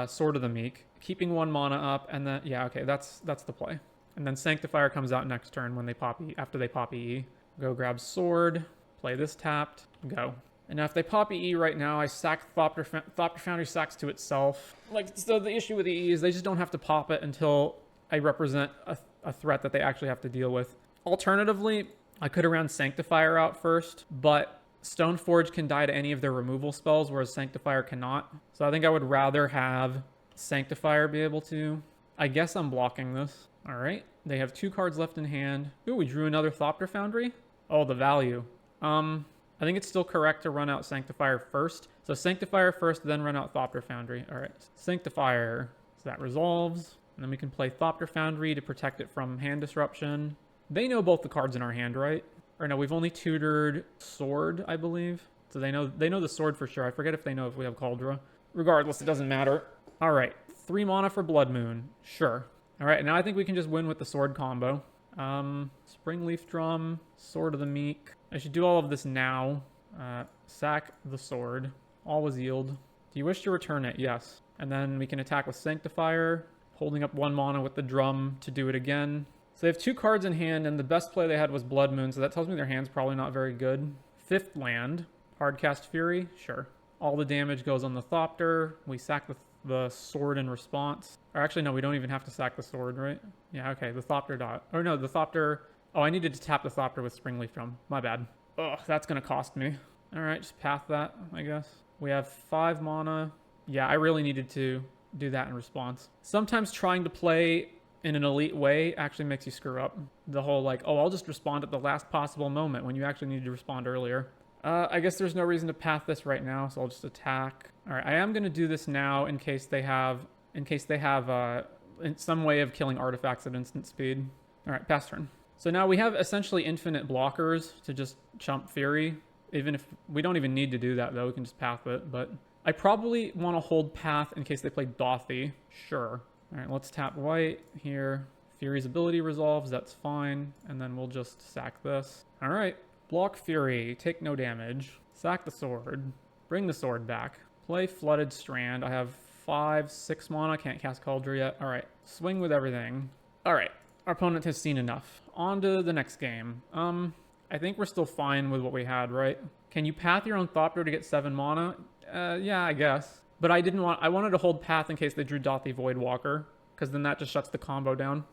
Sword of the Meek, keeping 1 mana up, and then, yeah, okay, that's the play. And then Sanctifier comes out next turn when they pop after they pop EE. Go grab Sword, play this tapped, go. And now if they pop EE right now, I sack Thopter Foundry sacks to itself. Like, so the issue with EE is they just don't have to pop it until I represent a threat that they actually have to deal with. Alternatively, I could have ran Sanctifier out first, but Stoneforge can die to any of their removal spells, whereas Sanctifier cannot. So I think I would rather have Sanctifier be able to. I guess I'm blocking this. All right. They have 2 cards left in hand. Ooh, we drew another Thopter Foundry. Oh, the value. I think it's still correct to run out Sanctifier first. So Sanctifier first, then run out Thopter Foundry. All right. Sanctifier. So that resolves. And then we can play Thopter Foundry to protect it from hand disruption. They know both the cards in our hand, right? Or no, we've only tutored Sword, I believe. So they know the Sword for sure. I forget if they know if we have Cauldra. Regardless, it doesn't matter. All right. 3 mana for Blood Moon. Sure. All right, now I think we can just win with the Sword combo. Springleaf Drum, Sword of the Meek. I should do all of this now. Sack the Sword. Always yield. Do you wish to return it? Yes. And then we can attack with Sanctifier, holding up 1 mana with the Drum to do it again. So they have 2 cards in hand, and the best play they had was Blood Moon, so that tells me their hand's probably not very good. 5th land. Hardcast Fury? Sure. All the damage goes on the Thopter. We sack the Sword in response. Or actually, no, we don't even have to sack the Sword, right? Yeah, okay, the Thopter dot. Or no, the Thopter... Oh, I needed to tap the Thopter with Springleaf Drum. My bad. Ugh, that's going to cost me. All right, just path that, I guess. We have 5 mana. Yeah, I really needed to do that in response. Sometimes trying to play in an elite way actually makes you screw up. The whole like, oh, I'll just respond at the last possible moment when you actually need to respond earlier. I guess there's no reason to path this right now, so I'll just attack. All right, I am going to do this now in case they have in some way of killing artifacts at instant speed. All right, pass turn. So now we have essentially infinite blockers to just chump Fury. Even if we don't even need to do that, though, we can just path it. But I probably want to hold path in case they play Dothy. Sure. All right, let's tap white here. Fury's ability resolves, that's fine. And then we'll just sack this. All right, block Fury, take no damage. Sack the sword, bring the sword back. Play Flooded Strand. I have 5, 6 mana, can't cast Cauldron yet. All right, swing with everything. All right, our opponent has seen enough. On to the next game. I think we're still fine with what we had, right? Can you path your own Thopter to get 7 mana? Yeah, I guess. But I wanted to hold path in case they drew Dothy Voidwalker, because then that just shuts the combo down.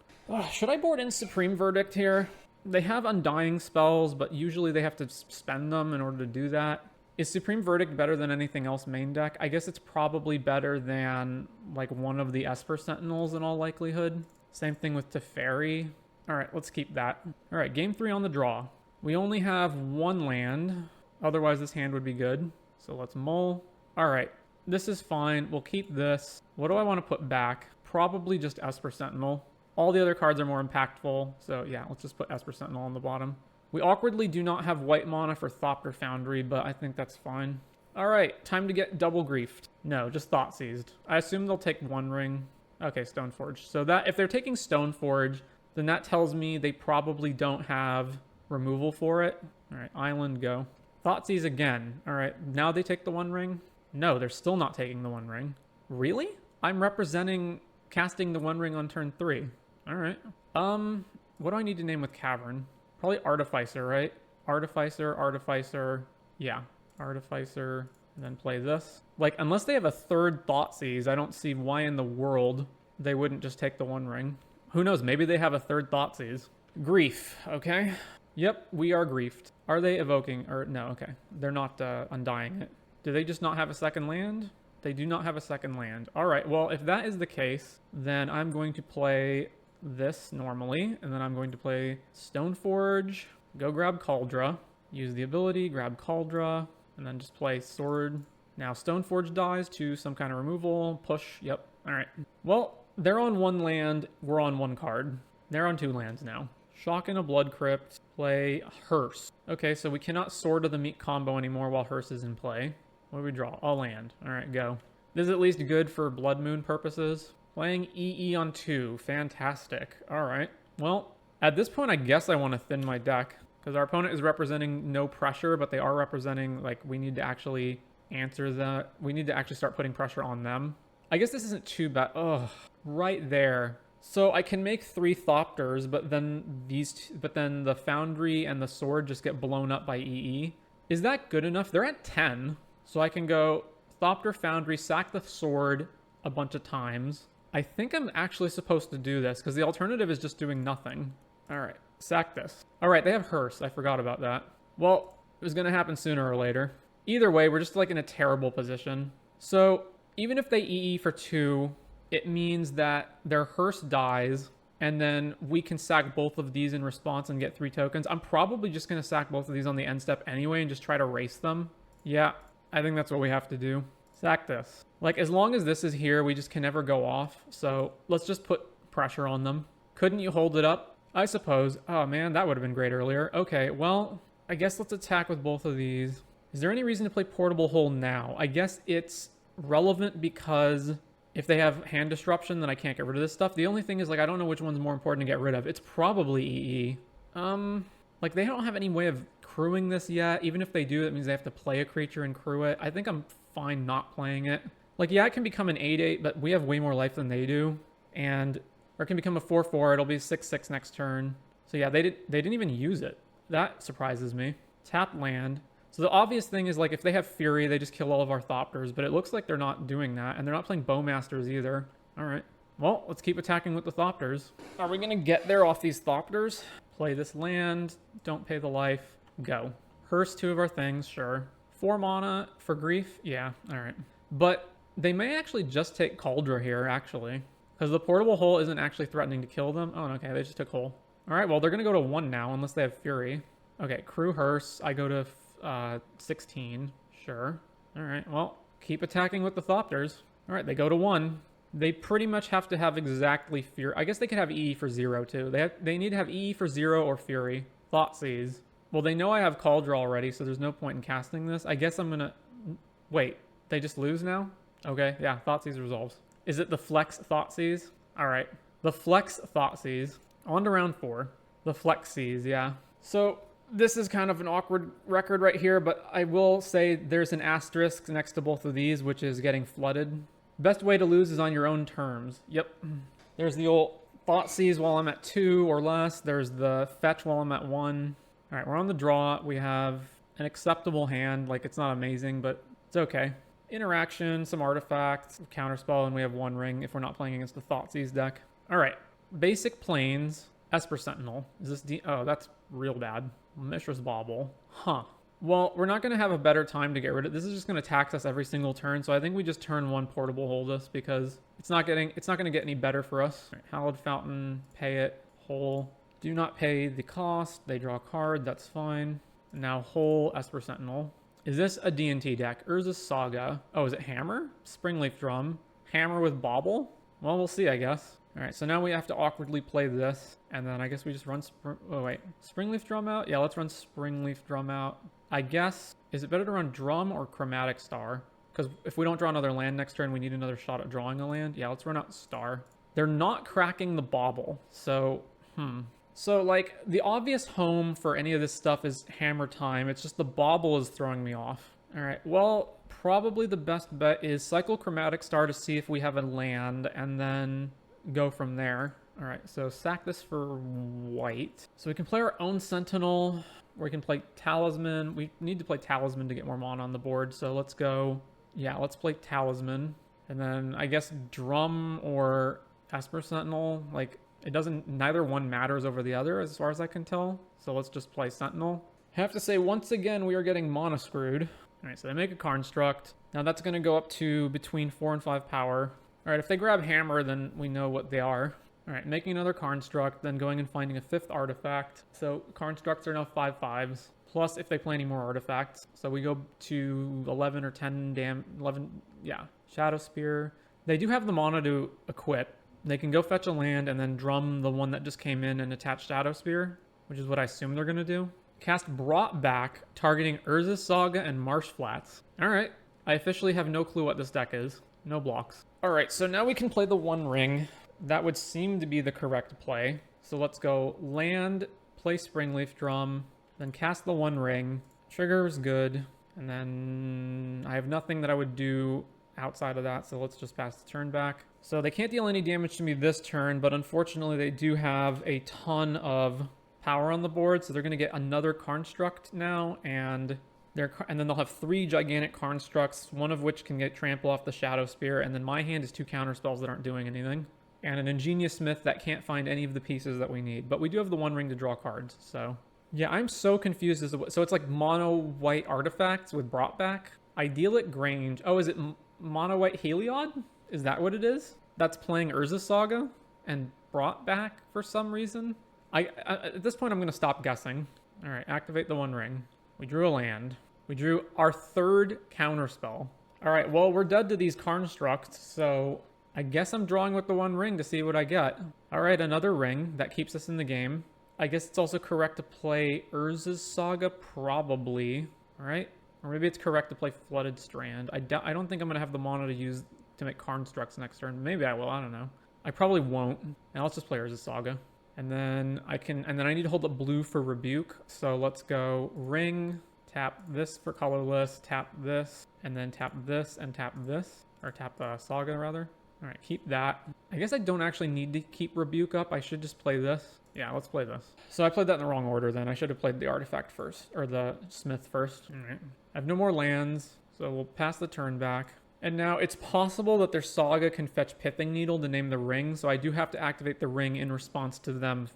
Should I board in Supreme Verdict here? They have Undying spells, but usually they have to spend them in order to do that. Is Supreme Verdict better than anything else main deck? I guess it's probably better than like one of the Esper Sentinels in all likelihood. Same thing with Teferi. All right, let's keep that. All right, game 3 on the draw. We only have 1 land. Otherwise, this hand would be good. So let's mull. All right, this is fine. We'll keep this. What do I want to put back? Probably just Esper Sentinel. All the other cards are more impactful. So yeah, let's just put Esper Sentinel on the bottom. We awkwardly do not have white mana for Thopter Foundry, but I think that's fine. All right, time to get double griefed. No, just Thought Seized. I assume they'll take One Ring. Okay, Stoneforge. So that if they're taking Stoneforge, then that tells me they probably don't have removal for it. All right, Island, go. Thoughtseize again. All right, now they take the One Ring? No, they're still not taking the One Ring. Really? I'm representing casting the One Ring on turn 3. All right. What do I need to name with Cavern? Probably Artificer, right? Artificer. Yeah, Artificer. And then play this. Like, unless they have a third Thoughtseize, I don't see why in the world they wouldn't just take the One Ring. Who knows? Maybe they have a third Thoughtseize. Grief, okay? Yep, we are griefed. Are they evoking? Or no, okay. They're not undying it. Do they just not have a second land? They do not have a second land. All right, well, if that is the case, then I'm going to play this normally, and then I'm going to play Stoneforge, go grab Cauldron, use the ability, grab Cauldron, and then just play Sword. Now Stoneforge dies to some kind of removal, push, yep, all right. Well, they're on 1 land, we're on 1 card. They're on 2 lands now. Shock in a Blood Crypt, play Hearse. Okay, so we cannot Sword of the Meat combo anymore while Hearse is in play. What do we draw? A land. All right, go. This is at least good for Blood Moon purposes. Playing EE on 2. Fantastic. All right. Well, at this point, I guess I want to thin my deck because our opponent is representing no pressure, but they are representing, like, we need to actually answer that. We need to actually start putting pressure on them. I guess this isn't too bad. Ugh, right there. So I can make 3 Thopters, but then the Foundry and the Sword just get blown up by EE. Is that good enough? They're at 10. So I can go Thopter, Foundry, sack the Sword a bunch of times. I think I'm actually supposed to do this because the alternative is just doing nothing. All right, sack this. All right, they have Hearse. I forgot about that. Well, it was going to happen sooner or later. Either way, we're just like in a terrible position. So even if they EE for 2, it means that their Hearse dies, and then we can sack both of these in response and get 3 tokens. I'm probably just going to sack both of these on the end step anyway and just try to race them. Yeah, I think that's what we have to do. Sack this. Like, as long as this is here, we just can never go off. So let's just put pressure on them. Couldn't you hold it up? I suppose. Oh, man, that would have been great earlier. Okay, well, I guess let's attack with both of these. Is there any reason to play Portable Hole now? I guess it's relevant because if they have hand disruption, then I can't get rid of this stuff. The only thing is, like, I don't know which one's more important to get rid of. It's probably EE. Like, they don't have any way of crewing this yet. Even if they do, that means they have to play a creature and crew it. I think I'm fine not playing it. Like, yeah, it can become an 8/8, but we have way more life than they do. Or it can become a 4/4. It'll be 6/6 next turn. So yeah, they didn't even use it. That surprises me. Tap land. So the obvious thing is, like, if they have Fury, they just kill all of our Thopters, but it looks like they're not doing that, and they're not playing Bowmasters either. All right. Well, let's keep attacking with the Thopters. Are we going to get there off these Thopters? Play this land. Don't pay the life. Go. Hearse 2 of our things, sure. 4 mana for grief? Yeah, alright. But they may actually just take Cauldra here, actually. Because the portable hole isn't actually threatening to kill them. Oh, okay, they just took hole. Alright, well, they're going to go to 1 now, unless they have Fury. Okay, Crew Hearse. I go to 16. Sure. Alright, well, keep attacking with the Thopters. Alright, they go to 1. They pretty much have to have exactly Fury. I guess they could have EE for 0, too. They need to have EE for 0 or Fury. Thoughtseize. Well, they know I have Cauldra already, so there's no point in casting this. I guess I'm going to... Wait, they just lose now? Okay, yeah, Thoughtseize resolves. Is it the Flex Thoughtseize? Alright. The Flex Thoughtseize. On to round 4. The Flex-seize, yeah. So, this is kind of an awkward record right here, but I will say there's an asterisk next to both of these, which is getting flooded. Best way to lose is on your own terms. Yep. There's the old Thoughtseize while I'm at 2 or less. There's the Fetch while I'm at 1. Alright, we're on the draw. We have an acceptable hand. Like, it's not amazing, but it's okay. Interaction, some artifacts, counterspell, and we have 1 ring if we're not playing against the Thoughtseize deck. Alright, basic planes, Esper Sentinel. Is this oh, that's real bad. Mishra's Bauble. Huh. Well, we're not going to have a better time to get rid of it. This is just going to tax us every single turn, so I think we just turn 1 portable hold us because it's not going to get any better for us. Right, Hallowed Fountain, pay it, hole. Do not pay the cost. They draw a card, that's fine. Now hole, Esper Sentinel. Is this a D&T deck? Urza's Saga. Oh, is it Hammer? Springleaf Drum. Hammer with Bauble? Well, we'll see, I guess. Alright, so now we have to awkwardly play this. And then I guess we just run... Oh, wait. Springleaf Drum out? Yeah, let's run Springleaf Drum out. I guess... Is it better to run Drum or Chromatic Star? Because if we don't draw another land next turn, we need another shot at drawing a land. Yeah, let's run out Star. They're not cracking the Bauble. So, So, like, the obvious home for any of this stuff is Hammer Time. It's just the Bauble is throwing me off. Alright, well, probably the best bet is cycle Chromatic Star to see if we have a land, and then go from there. Alright, so sack this for white. So we can play our own Sentinel, or we can play Talisman. We need to play Talisman to get more mana on the board, so let's go... Yeah, let's play Talisman. And then, I guess, Drum or Esper Sentinel, like... It doesn't, neither one matters over the other as far as I can tell. So let's just play Sentinel. I have to say, once again, we are getting mana screwed. All right, so they make a construct. Now that's going to go up to between 4 and 5 power. All right, if they grab Hammer, then we know what they are. All right, making another construct, then going and finding a 5th artifact. So constructs are now 5/5s. Plus if they play any more artifacts. So we go to 11 or 10 11, yeah. Shadow Spear. They do have the mana to equip. They can go fetch a land and then drum the one that just came in and attach Shadow Spear, which is what I assume they're going to do. Cast Brought Back, targeting Urza's Saga and Marsh Flats. Alright, I officially have no clue what this deck is. No blocks. Alright, so now we can play the 1 ring. That would seem to be the correct play. So let's go land, play Springleaf Drum, then cast the 1 ring. Trigger is good, and then I have nothing that I would do outside of that, so let's just pass the turn back. So they can't deal any damage to me this turn, but unfortunately they do have a ton of power on the board, so they're going to get another construct now, and then they'll have 3 gigantic constructs, one of which can get trample off the Shadow Spear, and then my hand is 2 counter spells that aren't doing anything, and an Ingenious Smith that can't find any of the pieces that we need. But we do have the 1 ring to draw cards, so... Yeah, I'm so confused as to... So it's like mono white artifacts with Brought Back? Idyllic Grange. Oh, is it mono white Heliod? Is that what it is? That's playing Urza Saga and Brought Back for some reason? At this point, I'm going to stop guessing. All right, activate the 1 ring. We drew a land. We drew our 3rd counterspell. All right, well, we're dead to these constructs, so I guess I'm drawing with the 1 ring to see what I get. All right, another ring. That keeps us in the game. I guess it's also correct to play Urza's Saga, probably. All right, or maybe it's correct to play Flooded Strand. I don't think I'm going to have the mana to use to make constructs next turn. Maybe I will, I don't know. I probably won't. Now let's just play Urza's Saga. And then I need to hold up blue for Rebuke. So let's go ring, tap this for colorless, tap this, and then tap this and tap this. Or tap the Saga, rather. All right, keep that. I guess I don't actually need to keep Rebuke up. I should just play this. Yeah, let's play this. So I played that in the wrong order then. I should have played the artifact first, or the Smith first. All right. I have no more lands, so we'll pass the turn back. And now it's possible that their Saga can fetch Pithing Needle to name the ring, so I do have to activate the ring in response to them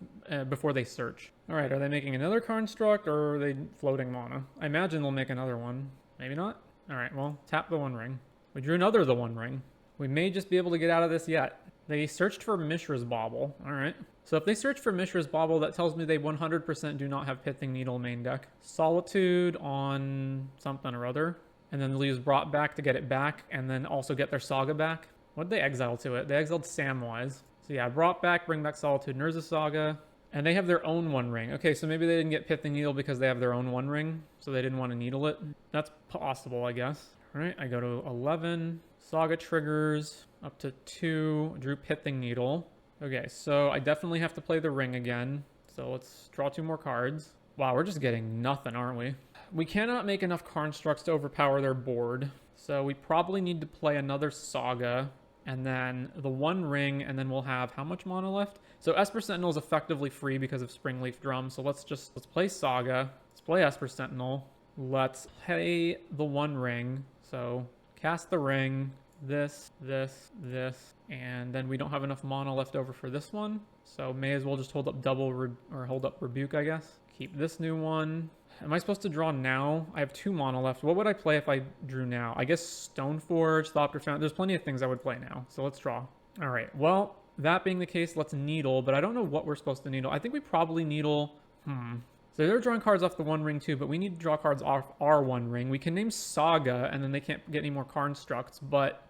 before they search. All right, are they making another construct, or are they floating mana? I imagine they'll make another one. Maybe not? All right, well, tap the One Ring. We drew another The One Ring. We may just be able to get out of this yet. They searched for Mishra's Bauble. All right. So if they search for Mishra's Bauble, that tells me they 100% do not have Pithing Needle main deck. Solitude on something or other. And then they'll use Brought Back to get it back, and then also get their Saga back. What did they exile to it? They exiled Samwise. So yeah, Brought Back, bring back Solitude and Urza Saga. And they have their own One Ring. Okay, so maybe they didn't get Pithing Needle because they have their own One Ring, so they didn't want to needle it. That's possible, I guess. All right, I go to 11. Saga triggers up to 2. Drew Pithing Needle. Okay, so I definitely have to play the ring again. So let's draw 2 more cards. Wow, we're just getting nothing, aren't we? We cannot make enough constructs to overpower their board. So we probably need to play another Saga, and then the One Ring, and then we'll have how much mana left? So Esper Sentinel is effectively free because of Springleaf Drum. So let's play Saga. Let's play Esper Sentinel. Let's play the One Ring. So cast the ring, this, and then we don't have enough mana left over for this one. So may as well just hold up hold up Rebuke, I guess. Keep this new one. Am I supposed to draw now? I have 2 mana left. What would I play if I drew now? I guess Stoneforge, Thopter Fountain. There's plenty of things I would play now. So let's draw. All right. Well, that being the case, let's needle, but I don't know what we're supposed to needle. I think we probably needle... So they're drawing cards off the One Ring too, but we need to draw cards off our One Ring. We can name Saga, and then they can't get any more constructs, but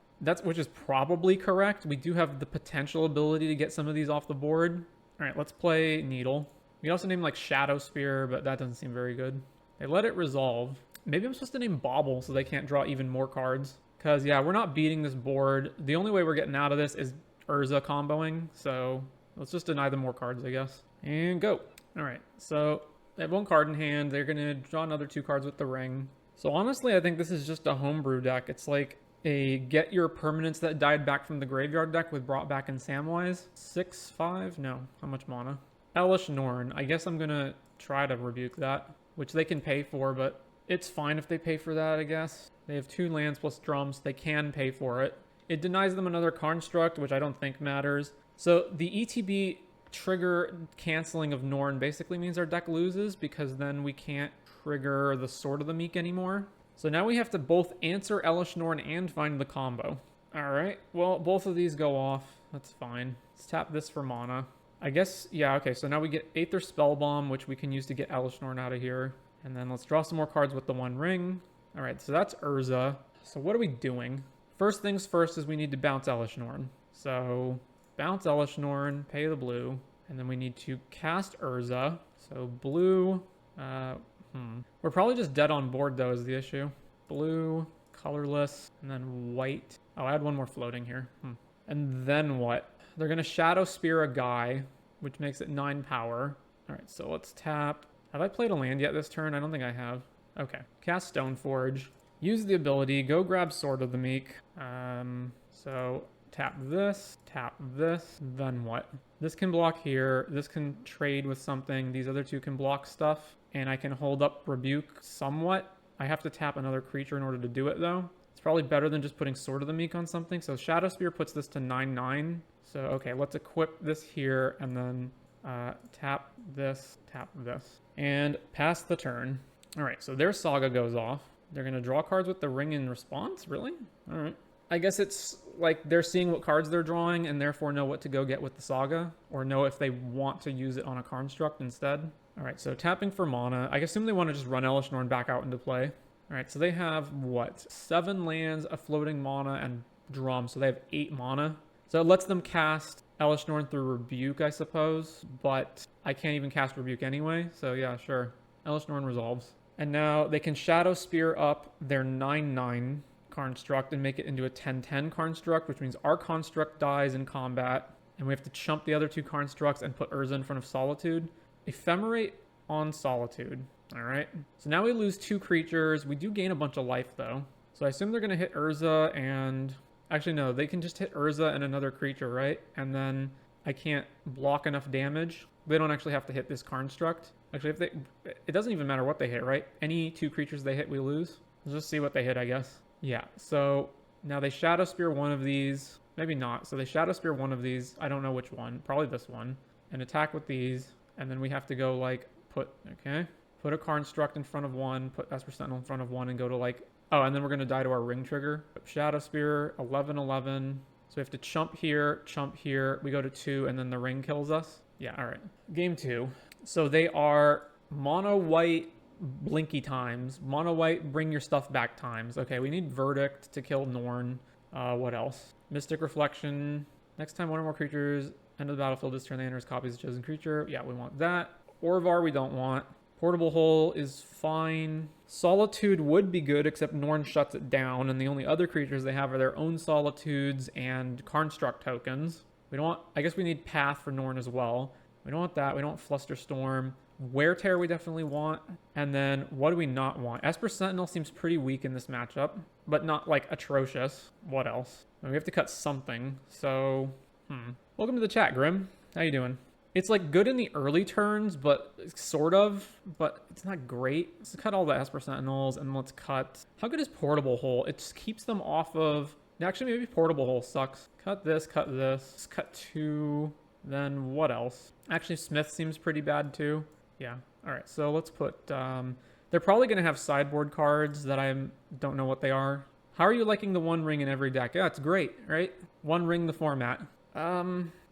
which is probably correct. We do have the potential ability to get some of these off the board. All right, let's play Needle. We can also name like Shadow Spear, but that doesn't seem very good. They let it resolve. Maybe I'm supposed to name Bauble so they can't draw even more cards. Because, yeah, we're not beating this board. The only way we're getting out of this is Urza comboing. So let's just deny them more cards, I guess. And go. All right, so they have 1 card in hand. They're going to draw another 2 cards with the ring. So honestly, I think this is just a homebrew deck. It's like a get your permanents that died back from the graveyard deck with Brought Back and Samwise. 6/5? No. How much mana? Elesh Norn. I guess I'm going to try to rebuke that, which they can pay for, but it's fine if they pay for that, I guess. They have 2 lands plus drums. They can pay for it. It denies them another construct, which I don't think matters. So the ETB trigger canceling of Norn basically means our deck loses, because then we can't trigger the Sword of the Meek anymore. So now we have to both answer Elesh Norn and find the combo. All right, well, both of these go off. That's fine. Let's tap this for mana. I guess, yeah, okay, so now we get Aether Spellbomb, which we can use to get Elesh Norn out of here. And then let's draw some more cards with the One Ring. All right, so that's Urza. So what are we doing? First things first is we need to bounce Elesh Norn. So bounce Elesh Norn, pay the blue, and then we need to cast Urza. So blue, we're probably just dead on board though is the issue. Blue, colorless, and then white. Oh, I had 1 more floating here. And then what? They're going to Shadow Spear a guy, which makes it 9 power. All right, so let's tap. Have I played a land yet this turn? I don't think I have. Okay. Cast Stoneforge. Use the ability. Go grab Sword of the Meek. So tap this, then what? This can block here. This can trade with something. These other 2 can block stuff. And I can hold up Rebuke somewhat. I have to tap another creature in order to do it, though. It's probably better than just putting Sword of the Meek on something. So Shadow Spear puts this to 9/9. So, okay, let's equip this here and then tap this, and pass the turn. All right, so their Saga goes off. They're going to draw cards with the ring in response? Really? All right. I guess it's like they're seeing what cards they're drawing and therefore know what to go get with the Saga, or know if they want to use it on a construct instead. All right, so tapping for mana. I assume they want to just run Elesh Norn back out into play. All right, so they have, what? 7 lands, a floating mana, and drum, so they have 8 mana. So it lets them cast Elesh Norn through Rebuke, I suppose, but I can't even cast Rebuke anyway, so yeah, sure. Elesh Norn resolves. And now they can Shadow Spear up their 9/9 construct and make it into a 10/10 construct, which means our construct dies in combat, and we have to chump the other 2 constructs and put Urza in front of Solitude. Ephemerate on Solitude. All right, so now we lose 2 creatures. We do gain a bunch of life, though. So I assume they're going to hit Urza and... Actually, no, they can just hit Urza and another creature, right? And then I can't block enough damage. They don't actually have to hit this construct. Actually, it doesn't even matter what they hit, right? Any 2 creatures they hit, we lose. Let's just see what they hit, I guess. Yeah, so now they Shadow Spear one of these. Maybe not. So they Shadow Spear one of these. I don't know which one. Probably this one. And attack with these. And then we have to go, like, put a construct in front of one, put Esper Sentinel in front of one, and go to, like, Oh, and then we're going to die to our ring trigger. Shadow Spear, 11/11. So we have to chump here, we go to 2, and then the ring kills us. Yeah, all right. Game 2. So they are mono white blinky times, mono white bring your stuff back times. Okay, we need Verdict to kill Norn. What else? Mystic Reflection. Next time one or more creatures enter the battlefield, this turn they enters copies of the chosen creature. Yeah, we want that. Orvar we don't want. Portable Hole is fine. Solitude would be good, except Norn shuts it down, and the only other creatures they have are their own Solitudes and Karnstruct tokens. We don't want... I guess we need Path for Norn as well. We don't want that. We don't want Flusterstorm. Wear Tear we definitely want. And then what do we not want? Esper Sentinel seems pretty weak in this matchup, but not, like, atrocious. What else? We have to cut something, so... Welcome to the chat, Grim. How you doing? It's like good in the early turns, but sort of, but it's not great. Let's cut all the Esper Sentinels and let's cut... How good is Portable Hole? It just keeps them off of... Actually, maybe Portable Hole sucks. Cut this, let's cut 2. Then what else? Actually, Smith seems pretty bad too. Yeah. All right, so let's put... They're probably going to have sideboard cards that I don't know what they are. How are you liking the One Ring in every deck? Yeah, it's great, right? One Ring the format.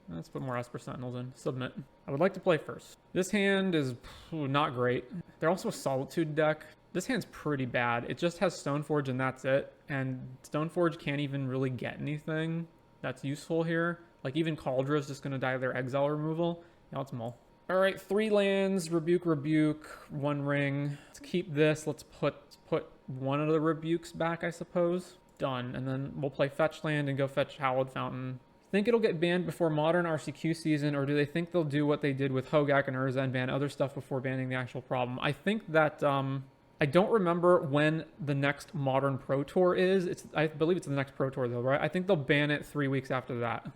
Let's put more Esper Sentinels in. Submit. I would like to play first. This hand is not great. They're also a Solitude deck. This hand's pretty bad. It just has Stoneforge and that's it. And Stoneforge can't even really get anything that's useful here. Like even Cauldra is just going to die of their exile removal. Now let's mull. All right, 3 lands, Rebuke, 1 ring. Let's keep this. Let's put one of the Rebukes back, I suppose. Done. And then we'll play Fetch Land and go fetch Hallowed Fountain. Think it'll get banned before modern RCQ season, or do they think they'll do what they did with Hogak and Urza and ban other stuff before banning the actual problem? I think that, I don't remember when the next modern Pro Tour is. I believe it's the next Pro Tour though, right? I think they'll ban it 3 weeks after that.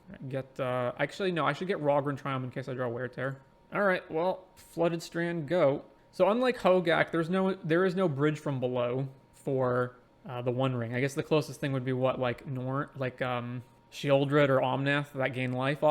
Actually, no, I should get Rogren Triumph in case I draw Wear Tear. All right, well, Flooded Strand, go. So unlike Hogak, there is no bridge from below for the One Ring. I guess the closest thing would be what, like Shieldred or Omnath that gain life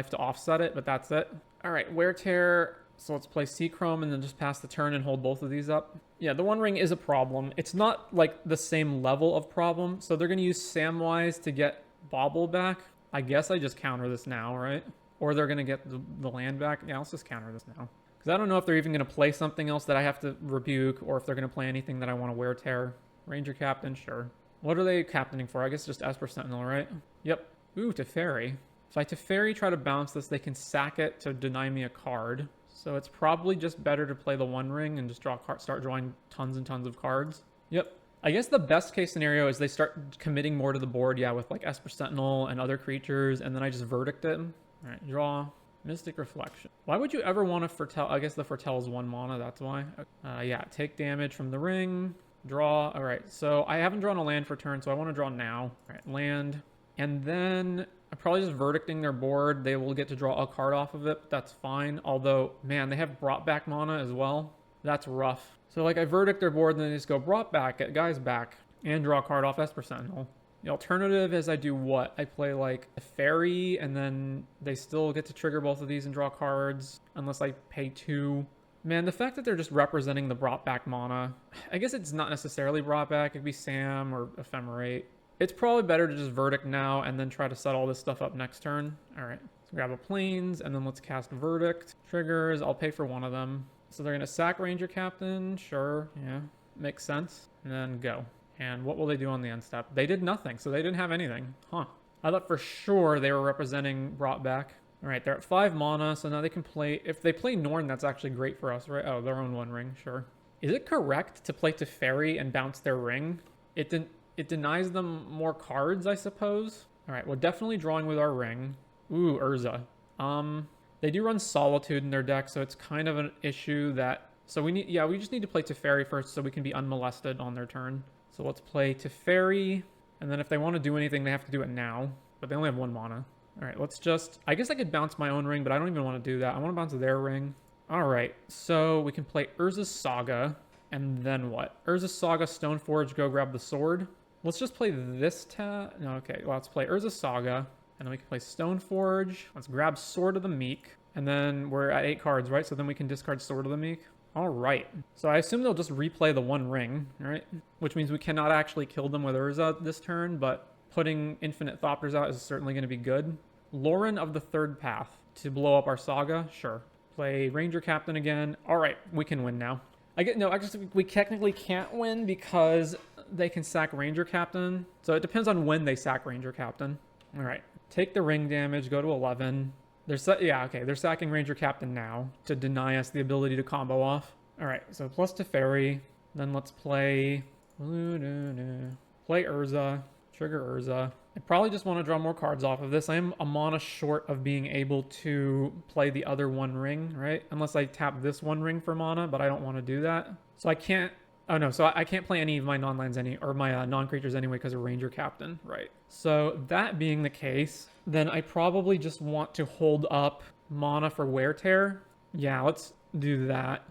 to offset it, but that's it. All right, Wear Tear. So let's play Seachrome and then just pass the turn and hold both of these up. Yeah, the One Ring is a problem. It's not like the same level of problem. So they're going to use Samwise to get Bauble back. I guess I just counter this now, right? Or they're going to get the land back. Yeah, let's just counter this now. Because I don't know if they're even going to play something else that I have to Rebuke, or if they're going to play anything that I want to Wear Tear. Ranger Captain, sure. What are they captaining for? I guess just Esper Sentinel, right? Yep. Ooh, Teferi. If I Teferi try to bounce this, they can sack it to deny me a card. So it's probably just better to play the One Ring and just start drawing tons and tons of cards. Yep. I guess the best case scenario is they start committing more to the board, yeah, with like Esper Sentinel and other creatures, and then I just Verdict it. All right, draw. Mystic Reflection. Why would you ever want to foretell? I guess the foretell is 1 mana, that's why. Yeah, take damage from the ring. Draw. All right, so I haven't drawn a land for turn, so I want to draw now. All right, land. And then I'm probably just Verdicting their board. They will get to draw a card off of it, but that's fine. Although, man, they have brought back mana as well. That's rough. So, like, I Verdict their board, and then they just go brought back, get guys back, and draw a card off Esper Sentinel. The alternative is I do what? I play, like, a Fairy, and then they still get to trigger both of these and draw cards, unless I pay 2. Man, the fact that they're just representing the brought back mana, I guess it's not necessarily brought back. It could be Sam or Ephemerate. It's probably better to just Verdict now and then try to set all this stuff up next turn. All right, let's grab a Plains and then let's cast Verdict. Triggers, I'll pay for one of them. So they're going to sack Ranger Captain. Sure, yeah, makes sense. And then go. And what will they do on the end step? They did nothing, so they didn't have anything. Huh. I thought for sure they were representing brought back. All right, they're at 5 mana, so now they can play... If they play Norn, that's actually great for us, right? Oh, their own One Ring, sure. Is it correct to play Teferi and bounce their ring? It denies them more cards, I suppose. All right, we're definitely drawing with our ring. Ooh, Urza. They do run Solitude in their deck, so it's kind of an issue that... So we just need to play Teferi first so we can be unmolested on their turn. So let's play Teferi, and then if they want to do anything, they have to do it now. But they only have 1 mana. All right, let's just... I guess I could bounce my own ring, but I don't even want to do that. I want to bounce their ring. All right, so we can play Urza's Saga, and then what? Urza's Saga, Stoneforge, go grab the sword. Let's just play this No, okay, well, let's play Urza's Saga, and then we can play Stoneforge. Let's grab Sword of the Meek, and then we're at 8 cards, right? So then we can discard Sword of the Meek. All right. So I assume they'll just replay the One Ring, right? Which means we cannot actually kill them with Urza this turn, but putting infinite Thopters out is certainly going to be good. Lauren of the Third Path to blow up our Saga, sure. Play Ranger Captain again. All right, we can win now. We technically can't win because they can sack Ranger Captain. So it depends on when they sack Ranger Captain. All right, take the ring damage, go to 11. They're sacking Ranger Captain now to deny us the ability to combo off. All right, so plus Teferi. Then let's play Urza. Trigger Urza. I probably just want to draw more cards off of this. I am a mana short of being able to play the other One Ring, right? Unless I tap this One Ring for mana, but I don't want to do that. So I can't... Oh no, so I can't play any of my non-lands or my non-creatures anyway because of Ranger Captain, right? So that being the case, then I probably just want to hold up mana for Wear Tear. Yeah, let's do that.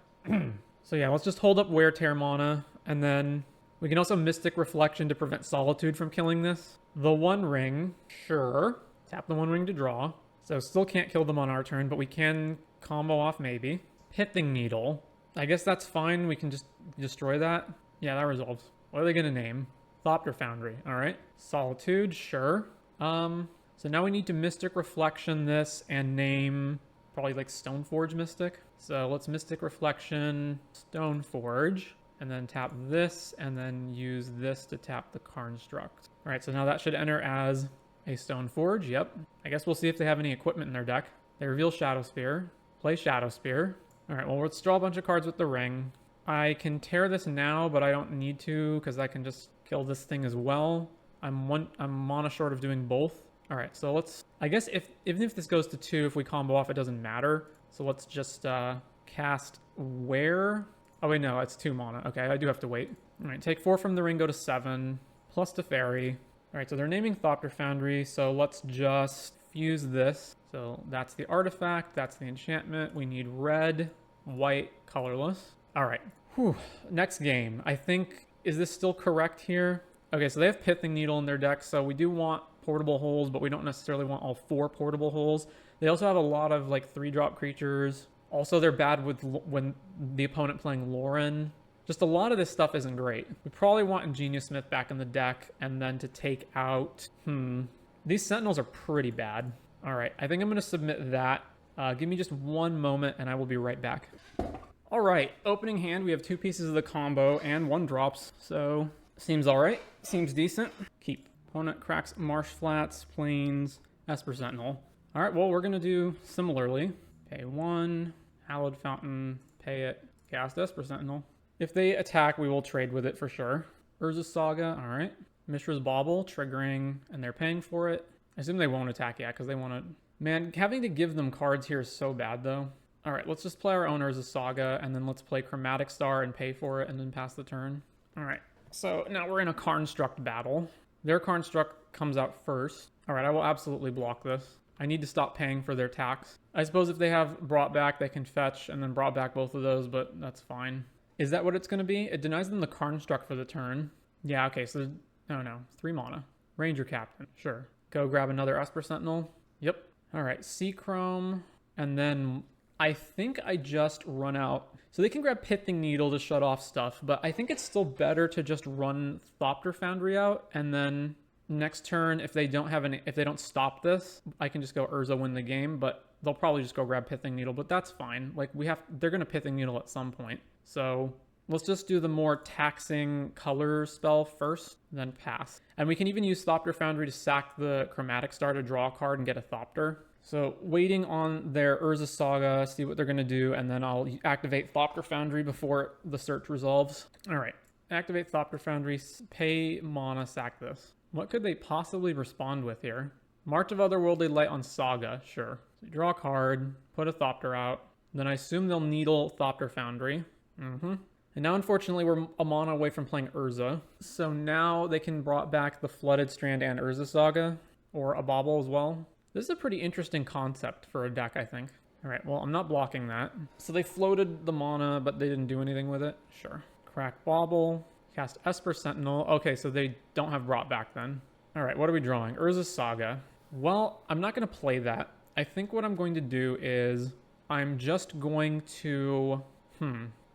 So yeah, let's just hold up Wear Tear mana, and then we can also Mystic Reflection to prevent Solitude from killing this. The One Ring, sure. Tap the One Ring to draw. So still can't kill them on our turn, but we can combo off maybe. Pithing Needle. I guess that's fine. We can just destroy that. Yeah, that resolves. What are they going to name? Thopter Foundry. All right. Solitude, sure. So now we need to Mystic Reflection this and name probably like Stoneforge Mystic. So let's Mystic Reflection Stoneforge. And then tap this, and then use this to tap the Construct. All right, so now that should enter as a Stoneforge. Yep. I guess we'll see if they have any equipment in their deck. They reveal Shadow Spear. Play Shadow Spear. All right, well, let's draw a bunch of cards with the ring. I can tear this now, but I don't need to because I can just kill this thing as well. I'm mana short of doing both. All right, so let's... I guess even if this goes to 2, if we combo off, it doesn't matter. So let's just cast Wear... Oh, wait, no, it's 2 mana. Okay, I do have to wait. All right, take 4 from the ring, go to 7, plus Teferi. All right, so they're naming Thopter Foundry, so let's just fuse this. So that's the artifact, that's the enchantment. We need red, white, colorless. All right, whew. Next game. I think, is this still correct here? Okay, so they have Pithing Needle in their deck, so we do want portable holes, but we don't necessarily want all 4 portable holes. They also have a lot of, like, 3-drop creatures. Also, they're bad with when the opponent playing Lauren. Just a lot of this stuff isn't great. We probably want Ingenious Smith back in the deck, and then to take out... These Sentinels are pretty bad. All right, I think I'm going to submit that. Give me just one moment, and I will be right back. All right, opening hand, we have 2 pieces of the combo and 1 drops, so seems all right. Seems decent. Keep. Opponent cracks Marsh Flats, Plains, Esper Sentinel. All right, well, we're going to do similarly. Pay 1... Hallowed Fountain, pay it, cast Esper Sentinel. If they attack, we will trade with it for sure. Urza Saga, all right. Mishra's Bauble, triggering, and they're paying for it. I assume they won't attack yet because they want to... Man, having to give them cards here is so bad, though. All right, let's just play our own Urza Saga, and then let's play Chromatic Star and pay for it, and then pass the turn. All right, so now we're in a Construct battle. Their Construct comes out first. All right, I will absolutely block this. I need to stop paying for their tax. I suppose if they have brought back, they can fetch and then brought back both of those, but that's fine. Is that what it's going to be? It denies them the Construct for the turn. Yeah, okay, so... No. 3 mana. Ranger Captain. Sure. Go grab another Esper Sentinel. Yep. All right, Sea Chrome. And then I think I just run out... So they can grab Pithing Needle to shut off stuff, but I think it's still better to just run Thopter Foundry out, and then... Next turn, if they don't stop this, I can just go Urza, win the game, but they'll probably just go grab Pithing Needle, but that's fine. Like, they're going to Pithing Needle at some point. So let's just do the more taxing color spell first, then pass. And we can even use Thopter Foundry to sack the Chromatic Star to draw a card and get a Thopter. So waiting on their Urza Saga, see what they're going to do, and then I'll activate Thopter Foundry before the search resolves. All right, activate Thopter Foundry, pay mana, sack this. What could they possibly respond with here? March of Otherworldly Light on Saga, sure. So draw a card, put a Thopter out. Then I assume they'll needle Thopter Foundry. And now, unfortunately, we're a mana away from playing Urza. So now they can brought back the Flooded Strand and Urza Saga, or a Bauble as well. This is a pretty interesting concept for a deck, I think. All right, well, I'm not blocking that. So they floated the mana, but they didn't do anything with it. Sure. Crack Bauble. Cast Esper Sentinel. Okay, so they don't have brought back then. All right, what are we drawing? Urza Saga. Well, I'm not going to play that. I think what I'm going to do is I'm just going to...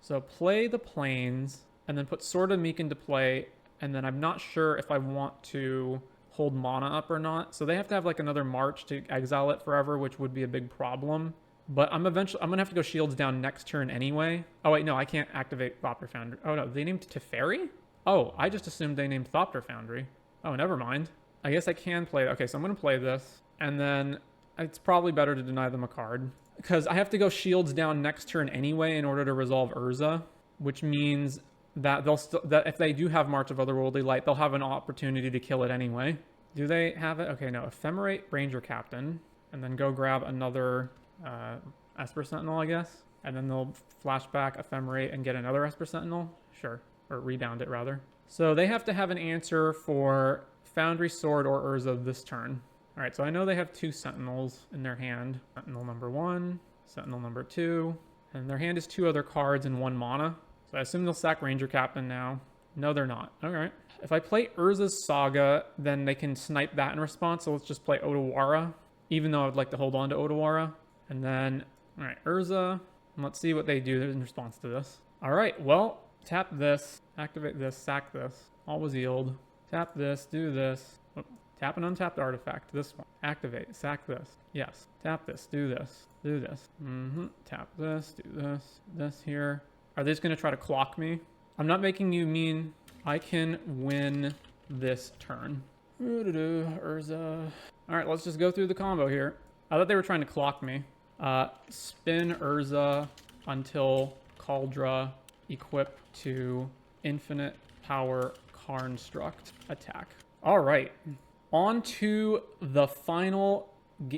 So play the plains and then put Sword of Meek into play. And then I'm not sure if I want to hold mana up or not. So they have to have like another march to exile it forever, which would be a big problem. But I'm gonna have to go shields down next turn anyway. Oh wait, no, I can't activate Thopter Foundry. Oh no, they named Teferi? Oh, I just assumed they named Thopter Foundry. Oh, never mind. I guess I can play it. Okay, so I'm gonna play this, and then it's probably better to deny them a card because I have to go shields down next turn anyway in order to resolve Urza, which means that that if they do have March of Otherworldly Light, they'll have an opportunity to kill it anyway. Do they have it? Okay, no. Ephemerate Ranger Captain, and then go grab another Esper Sentinel, I guess. And then they'll flashback Ephemerate and get another Esper Sentinel. Sure. Or rebound it, rather. So they have to have an answer for Foundry, Sword, or Urza this turn. All right, so I know they have 2 Sentinels in their hand. Sentinel number 1, Sentinel number 2. And their hand is 2 other cards and 1 mana. So I assume they'll sack Ranger Captain now. No, they're not. All right. If I play Urza's Saga, then they can snipe that in response. So let's just play Otawara, even though I would like to hold on to Otawara. And then, all right, Urza. And let's see what they do in response to this. All right, well, tap this, activate this, sack this. All was yield. Tap this, do this. Oh, tap an untapped artifact. This one. Activate, sack this. Yes. Tap this, do this, do this. Tap this, do this, this here. Are they just going to try to clock me? I'm not making you mean. I can win this turn. Urza. All right, let's just go through the combo here. I thought they were trying to clock me. Spin Urza until Cauldra equip to infinite power Karnstruct attack. All right, on to the final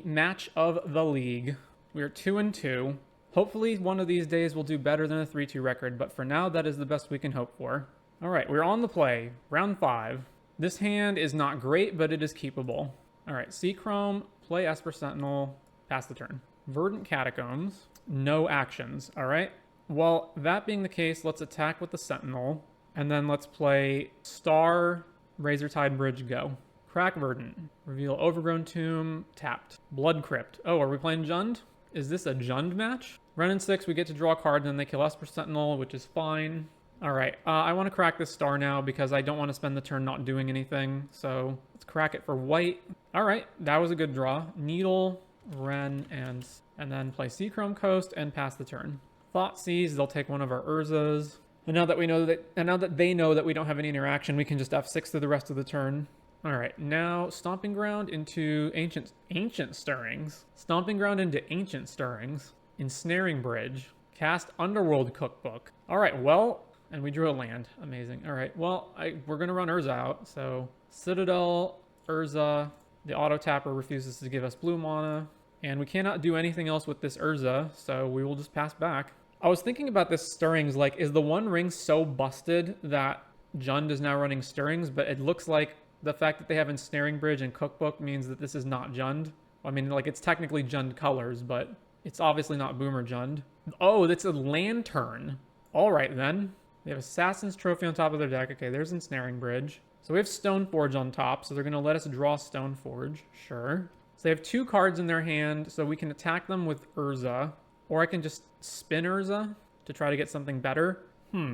match of the league. We are 2-2. Hopefully one of these days we'll do better than a 3-2 record, but for now that is the best we can hope for. All right, we're on the play, round 5. This hand is not great, but it is keepable. All right, Seachrome, play Esper Sentinel, pass the turn. Verdant Catacombs, no actions, all right? Well, that being the case, let's attack with the Sentinel, and then let's play Star, Razortide Bridge, go. Crack Verdant, reveal Overgrown Tomb, tapped. Blood Crypt. Oh, are we playing Jund? Is this a Jund match? Run in 6, we get to draw a card, and then they kill Esper Sentinel, which is fine. All right, I want to crack this Star now because I don't want to spend the turn not doing anything. So let's crack it for white. All right, that was a good draw. Needle, Ren, and then play Seachrome Coast and pass the turn. Thoughtseize, they'll take one of our Urzas. And now that we know that, and now that they know that we don't have any interaction, we can just F6 through the rest of the turn. All right, now Stomping Ground into Ancient Stirrings. Stomping Ground into Ancient Stirrings. Ensnaring Bridge. Cast Underworld Cookbook. All right, well, and we drew a land. Amazing. All right, well, we're going to run Urza out. So Citadel, Urza. The auto tapper refuses to give us blue mana. And we cannot do anything else with this Urza, so we will just pass back. I was thinking about this Stirrings, like, is the One Ring so busted that Jund is now running Stirrings, but it looks like the fact that they have Ensnaring Bridge and Cookbook means that this is not Jund. I mean, like, it's technically Jund colors, but it's obviously not Boomer Jund. Oh, that's a Lantern. All right, then. They have Assassin's Trophy on top of their deck. Okay, there's Ensnaring Bridge. So we have Stoneforge on top, so they're going to let us draw Stoneforge. Sure. So they have 2 cards in their hand, so we can attack them with Urza. Or I can just spin Urza to try to get something better.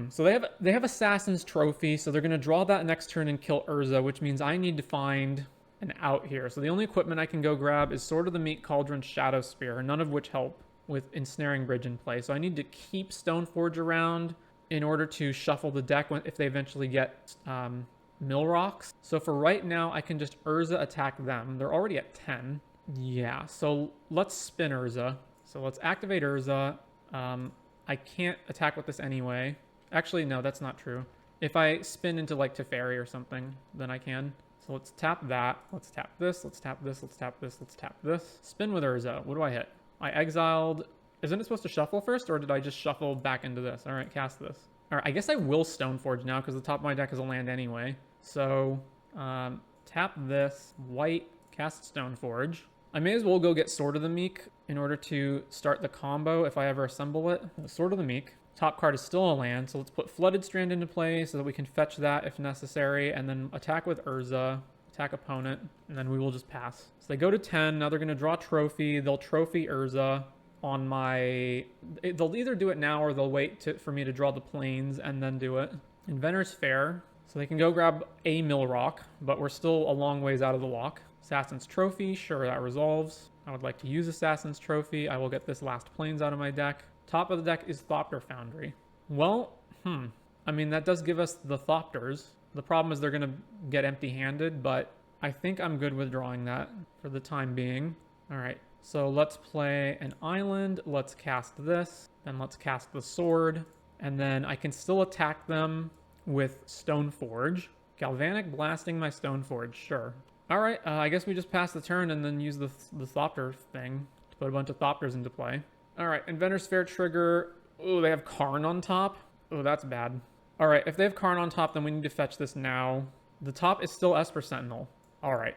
So they have Assassin's Trophy, so they're going to draw that next turn and kill Urza, which means I need to find an out here. So the only equipment I can go grab is Sword of the Meek, Cauldron, Shadow Spear, none of which help with Ensnaring Bridge in play. So I need to keep Stoneforge around in order to shuffle the deck if they eventually get Mill Rocks. So for right now, I can just Urza attack them. They're already at 10. Yeah, so let's spin Urza. So let's activate Urza. I can't attack with this anyway. Actually, no, that's not true. If I spin into like Teferi or something, then I can. So let's tap that. Let's tap this. Let's tap this. Let's tap this. Let's tap this. Spin with Urza. What do I hit? I exiled. Isn't it supposed to shuffle first, or did I just shuffle back into this? All right, cast this. All right, I guess I will Stoneforge now because the top of my deck is a land anyway. So tap this. White, cast Stoneforge. I may as well go get Sword of the Meek in order to start the combo if I ever assemble it. Sword of the Meek. Top card is still a land, so let's put Flooded Strand into play so that we can fetch that if necessary, and then attack with Urza, attack opponent, and then we will just pass. So they go to 10, now they're going to draw Trophy, they'll Trophy Urza. on my... They'll either do it now or they'll wait for me to draw the planes and then do it. Inventor's Fair. So they can go grab a mill rock, but we're still a long ways out of the walk. Assassin's Trophy. Sure, that resolves. I would like to use Assassin's Trophy. I will get this last planes out of my deck. Top of the deck is Thopter Foundry. Well, I mean, that does give us the Thopters. The problem is they're going to get empty-handed, but I think I'm good with drawing that for the time being. All right, so let's play an island. Let's cast this. Then let's cast the sword. And then I can still attack them with Stoneforge. Galvanic blasting my Stoneforge, sure. All right, I guess we just pass the turn and then use the Thopter thing to put a bunch of Thopters into play. All right, Inventor's Fair trigger. Oh, they have Karn on top. Oh, that's bad. All right, if they have Karn on top, then we need to fetch this now. The top is still Esper Sentinel. All right,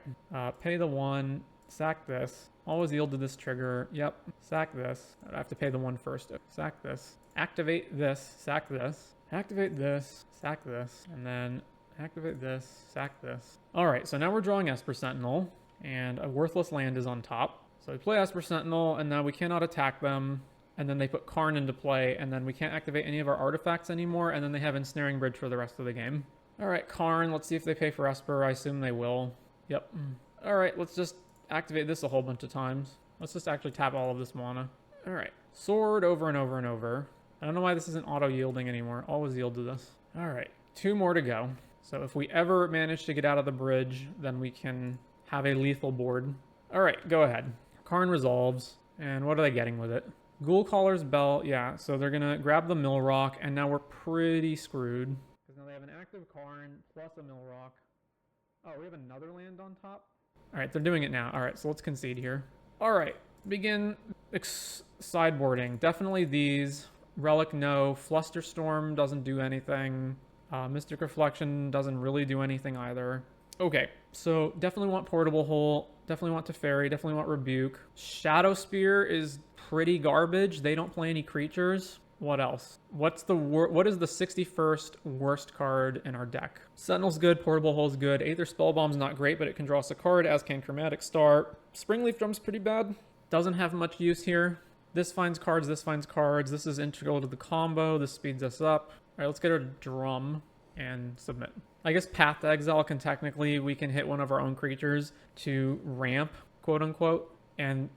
pay the 1, sack this. Always yield to this trigger. Yep, sack this. I have to pay the 1 first. Sack this. Activate this, sack this. Activate this, sack this. And then activate this, sack this. All right, so now we're drawing Esper Sentinel, and a worthless land is on top. So we play Esper Sentinel, and now we cannot attack them. And then they put Karn into play, and then we can't activate any of our artifacts anymore, and then they have Ensnaring Bridge for the rest of the game. All right, Karn, let's see if they pay for Esper. I assume they will. Yep. All right, let's just activate this a whole bunch of times. Let's just actually tap all of this mana. All right, sword over and over and over. I don't know why this isn't auto-yielding anymore. Always yield to this. All right, 2 more to go. So if we ever manage to get out of the bridge, then we can have a lethal board. All right, go ahead. Karn resolves, and what are they getting with it? Ghoul Caller's Bell, yeah, so they're going to grab the Mill Rock, and now we're pretty screwed. Because now they have an active Karn plus a Mill Rock. Oh, we have another land on top? All right, they're doing it now. All right, so let's concede here. All right, begin sideboarding. Definitely these. Relic, no. Flusterstorm doesn't do anything. Mystic Reflection doesn't really do anything either. Okay, so definitely want Portable Hole. Definitely want Teferi. Definitely want Rebuke. Shadow Spear is pretty garbage. They don't play any creatures. What else? What is the 61st worst card in our deck? Sentinel's good. Portable Hole's good. Aether Spellbomb's not great, but it can draw us a card, as can Chromatic Star. Springleaf Drum's pretty bad. Doesn't have much use here. This finds cards. This finds cards. This is integral to the combo. This speeds us up. All right, let's get a drum and submit. I guess Path to Exile we can hit one of our own creatures to ramp, quote unquote, and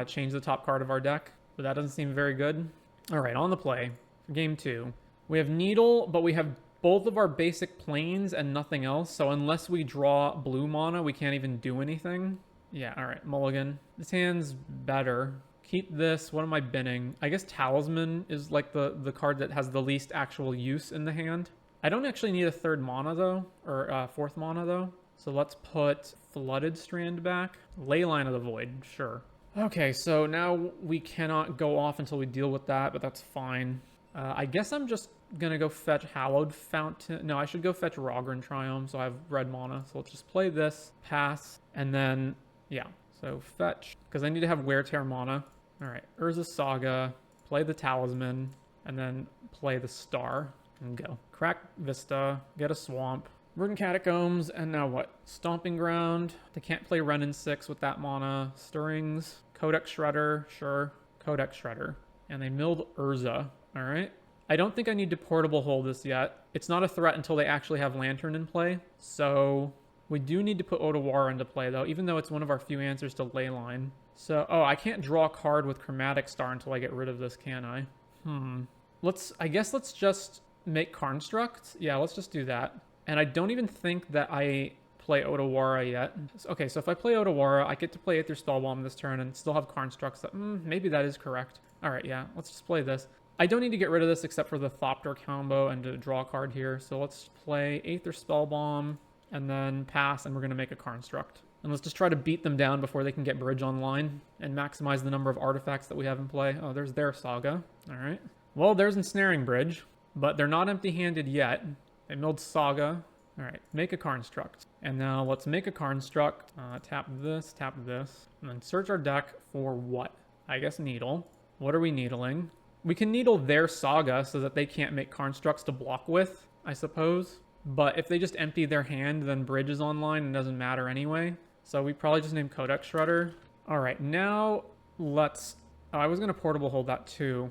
change the top card of our deck. But that doesn't seem very good. All right, on the play for game 2. We have Needle, but we have both of our basic planes and nothing else. So unless we draw blue mana, we can't even do anything. Yeah, all right, mulligan. This hand's better. Keep this. What am I binning? I guess Talisman is like the card that has the least actual use in the hand. I don't actually need a 3rd mana though, or 4th mana though. So let's put Flooded Strand back. Leyline of the Void, sure. Okay, so now we cannot go off until we deal with that, but that's fine. I guess I'm just gonna go fetch Hallowed Fountain. No, I should go fetch Rogran Triumph, so I have red mana. So let's just play this, pass, and then, yeah. So fetch, because I need to have Wear Tear mana. All right, Urza Saga, play the Talisman, and then play the Star, and go. Crack Vista, get a Swamp, Verdant Catacombs, and now what? Stomping Ground. They can't play Renin 6 with that mana. Stirrings, Codex Shredder, sure. Codex Shredder. And they milled Urza, all right? I don't think I need to Portable Hole this yet. It's not a threat until they actually have Lantern in play, so we do need to put Otawara into play, though, even though it's one of our few answers to Leyline. So, oh, I can't draw a card with Chromatic Star until I get rid of this, can I? I guess let's just make Construct. Yeah, let's just do that. And I don't even think that I play Otawara yet. Okay, so if I play Otawara, I get to play Aether Spellbomb this turn and still have Constructs. Maybe that is correct. All right, yeah, let's just play this. I don't need to get rid of this except for the Thopter combo and to draw a card here. So let's play Aether Spellbomb and then pass, and we're going to make a Construct. And let's just try to beat them down before they can get Bridge online and maximize the number of artifacts that we have in play. Oh, there's their Saga. All right. Well, there's Ensnaring Bridge, but they're not empty-handed yet. They milled Saga. All right, make a Construct. And now let's make a Construct. Tap this, and then search our deck for what? I guess Needle. What are we needling? We can needle their Saga so that they can't make Constructs to block with, I suppose. But if they just empty their hand, then Bridge is online and doesn't matter anyway. So we probably just name Codex Shredder. All right, now let's Oh, I was going to portable hold that too.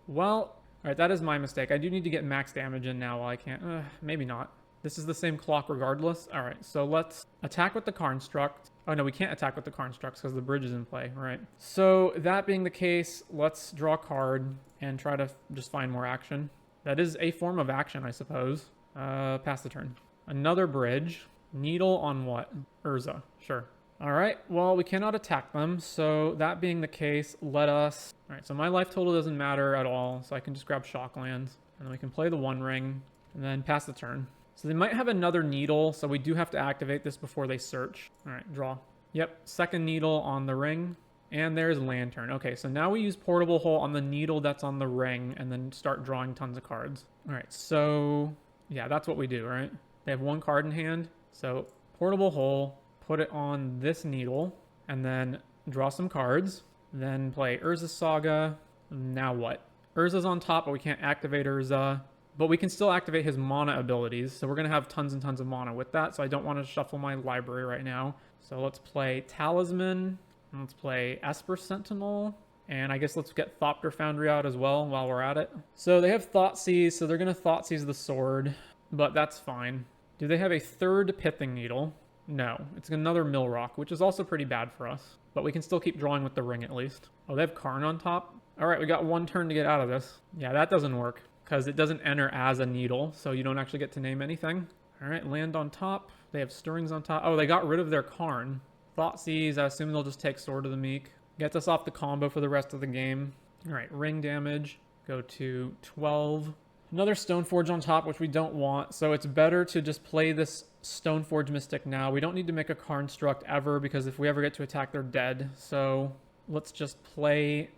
Well, all right, that is my mistake. I do need to get max damage in now while I can't. Maybe not. This is the same clock regardless. All right, so let's attack with the Construct. Oh, no, we can't attack with the Constructs because the bridge is in play, right? So that being the case, let's draw a card and try to just find more action. That is a form of action, I suppose. Pass the turn. Another bridge. Needle on what? Urza. Sure. All right, well, we cannot attack them. So that being the case, let us... All right, so my life total doesn't matter at all. So I can just grab Shocklands. And then we can play the One Ring and then pass the turn. So they might have another needle, so we do have to activate this before they search. All right, draw. Yep, second needle on the ring. And there's Lantern. Okay, so now we use Portable Hole on the needle that's on the ring and then start drawing tons of cards. All right, so yeah, that's what we do, right? They have one card in hand. So Portable Hole, put it on this needle, and then draw some cards. Then play Urza Saga. Now what? Urza's on top, but we can't activate Urza. But we can still activate his mana abilities, so we're going to have tons and tons of mana with that, so I don't want to shuffle my library right now. So let's play Talisman, and let's play Esper Sentinel, and I guess let's get Thopter Foundry out as well while we're at it. So they have Thoughtseize, so they're going to Thoughtseize the sword, but that's fine. Do they have a third Pithing Needle? No. It's another Millrock, which is also pretty bad for us, but we can still keep drawing with the ring at least. Oh, they have Karn on top? All right, we got one turn to get out of this. Yeah, that doesn't work, because it doesn't enter as a needle, so you don't actually get to name anything. All right, land on top. They have Stirrings on top. Oh, they got rid of their Karn. Thoughtseize, I assume they'll just take Sword of the Meek. Gets us off the combo for the rest of the game. All right, ring damage. Go to 12. Another Stoneforge on top, which we don't want, so it's better to just play this Stoneforge Mystic now. We don't need to make a Construct ever, because if we ever get to attack, they're dead. So let's just play...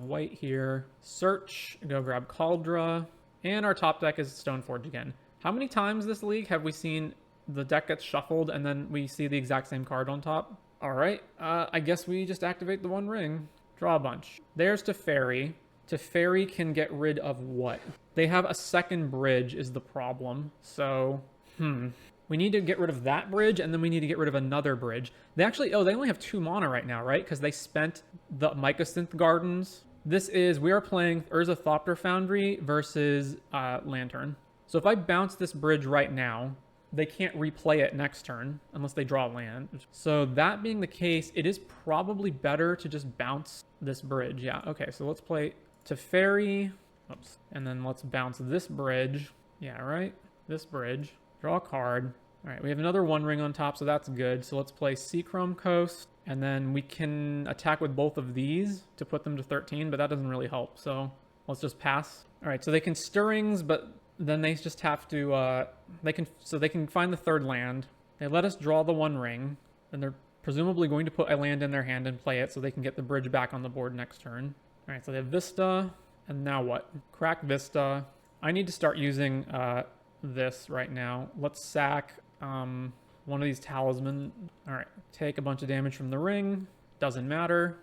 white here. Search, go grab Cauldra, and our top deck is Stoneforge again. How many times this league have we seen the deck gets shuffled and then we see the exact same card on top? All right, I guess we just activate the One Ring. Draw a bunch. There's Teferi. Teferi can get rid of what? They have a second bridge is the problem. So, we need to get rid of that bridge, and then we need to get rid of another bridge. They actually, they only have 2 mana right now, right? Because they spent the Mycosynth Gardens. We are playing Urza Thopter Foundry versus Lantern. So if I bounce this bridge right now, they can't replay it next turn unless they draw land. So that being the case, it is probably better to just bounce this bridge. Yeah, okay, so let's play Teferi. Oops. And then let's bounce this bridge. Yeah, right? This bridge. Draw a card. All right, we have another One Ring on top, so that's good. So let's play Seachrome Coast, and then we can attack with both of these to put them to 13, but that doesn't really help, so let's just pass. All right, so they can Stirrings, but then they just have to, they can find the third land. They let us draw the One Ring, and they're presumably going to put a land in their hand and play it so they can get the bridge back on the board next turn. All right, so they have Vista, and now what? Crack Vista. I need to start using, this right now. Let's sack one of these Talisman. All right, take a bunch of damage from the ring. Doesn't matter.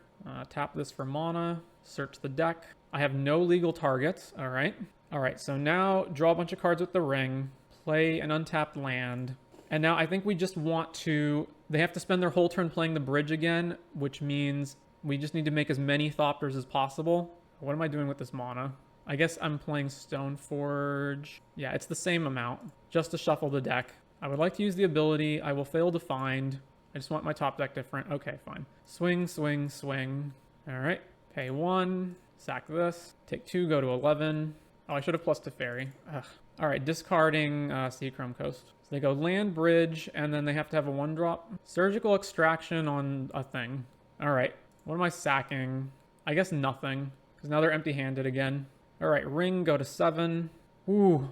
Tap this for mana. Search the deck. I have no legal targets. All right. All right, so now draw a bunch of cards with the ring. Play an untapped land. And now I think we just want to... They have to spend their whole turn playing the bridge again, which means we just need to make as many Thopters as possible. What am I doing with this mana? I guess I'm playing Stoneforge. Yeah, it's the same amount, just to shuffle the deck. I would like to use the ability. I will fail to find. I just want my top deck different. Okay, fine. Swing, swing, swing. All right, pay 1, sack this. Take 2, go to 11. Oh, I should have plus Teferi. Ugh. All right, discarding Seachrome Coast. So they go land, bridge, and then they have to have a 1-drop. Surgical Extraction on a thing. All right, what am I sacking? I guess nothing, because now they're empty-handed again. All right, ring, go to 7. Ooh.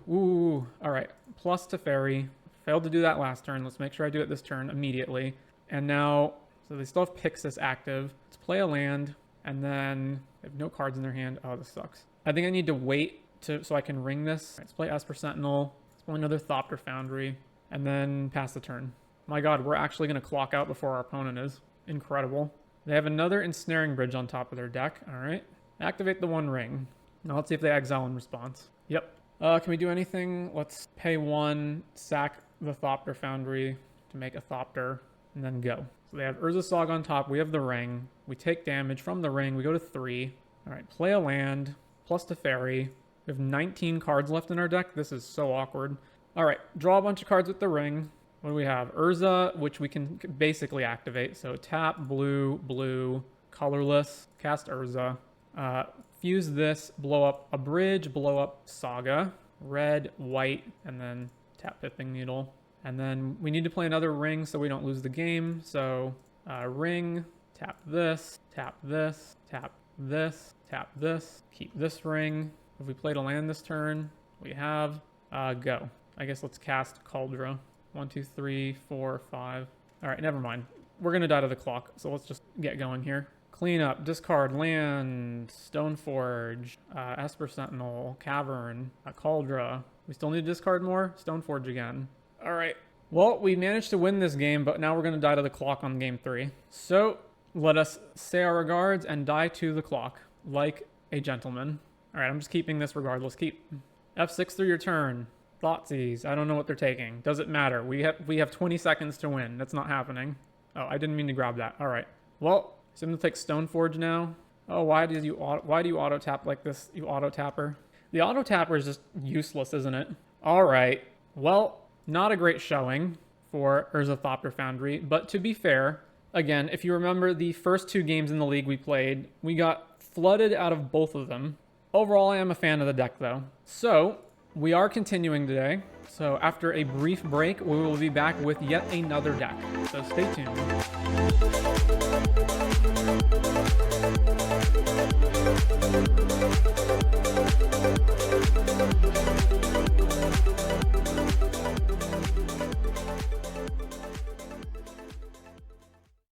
All right, plus Teferi. Failed to do that last turn. Let's make sure I do it this turn immediately. And now, so they still have Pixis active. Let's play a land, and then they have no cards in their hand. Oh, this sucks. I think I need to wait so I can ring this. All right, let's play Esper Sentinel. Let's play another Thopter Foundry, and then pass the turn. My God, we're actually going to clock out before our opponent is. Incredible. They have another Ensnaring Bridge on top of their deck. All right. Activate the One Ring. Now let's see if they exile in response. Yep. Can we do anything? Let's pay 1, sack the Thopter Foundry to make a Thopter, and then go. So they have Urza Saga on top. We have the ring. We take damage from the ring. We go to 3. All right, play a land, plus Teferi. We have 19 cards left in our deck. This is so awkward. All right, draw a bunch of cards with the ring. What do we have? Urza, which we can basically activate. So tap, blue, blue, colorless, cast Urza. Fuse this, blow up a bridge, blow up Saga, red, white, and then tap Pithing Needle. And then we need to play another ring so we don't lose the game. So ring, tap this, tap this, tap this, tap this, keep this ring. If we played a land this turn, we have go. I guess let's cast Cauldron. 1, 2, 3, 4, 5. All right, never mind. We're going to die to the clock, so let's just get going here. Clean up, discard, land, Stoneforge, Esper Sentinel, Cavern, Cauldron. We still need to discard more? Stoneforge again. All right. Well, we managed to win this game, but now we're going to die to the clock on game 3. So let us say our regards and die to the clock like a gentleman. All right, I'm just keeping this regardless. Keep F6 through your turn. Thoughtseize. I don't know what they're taking. Does it matter? We have 20 seconds to win. That's not happening. Oh, I didn't mean to grab that. All right. Well, so I'm going to take Stoneforge now. Oh, why do you auto tap like this, you auto tapper? The auto tapper is just useless, isn't it? All right. Well, not a great showing for Urza Thopter Foundry, but to be fair, again, if you remember the first 2 games in the league we played, we got flooded out of both of them. Overall, I am a fan of the deck though. So we are continuing today. So after a brief break, we will be back with yet another deck. So stay tuned.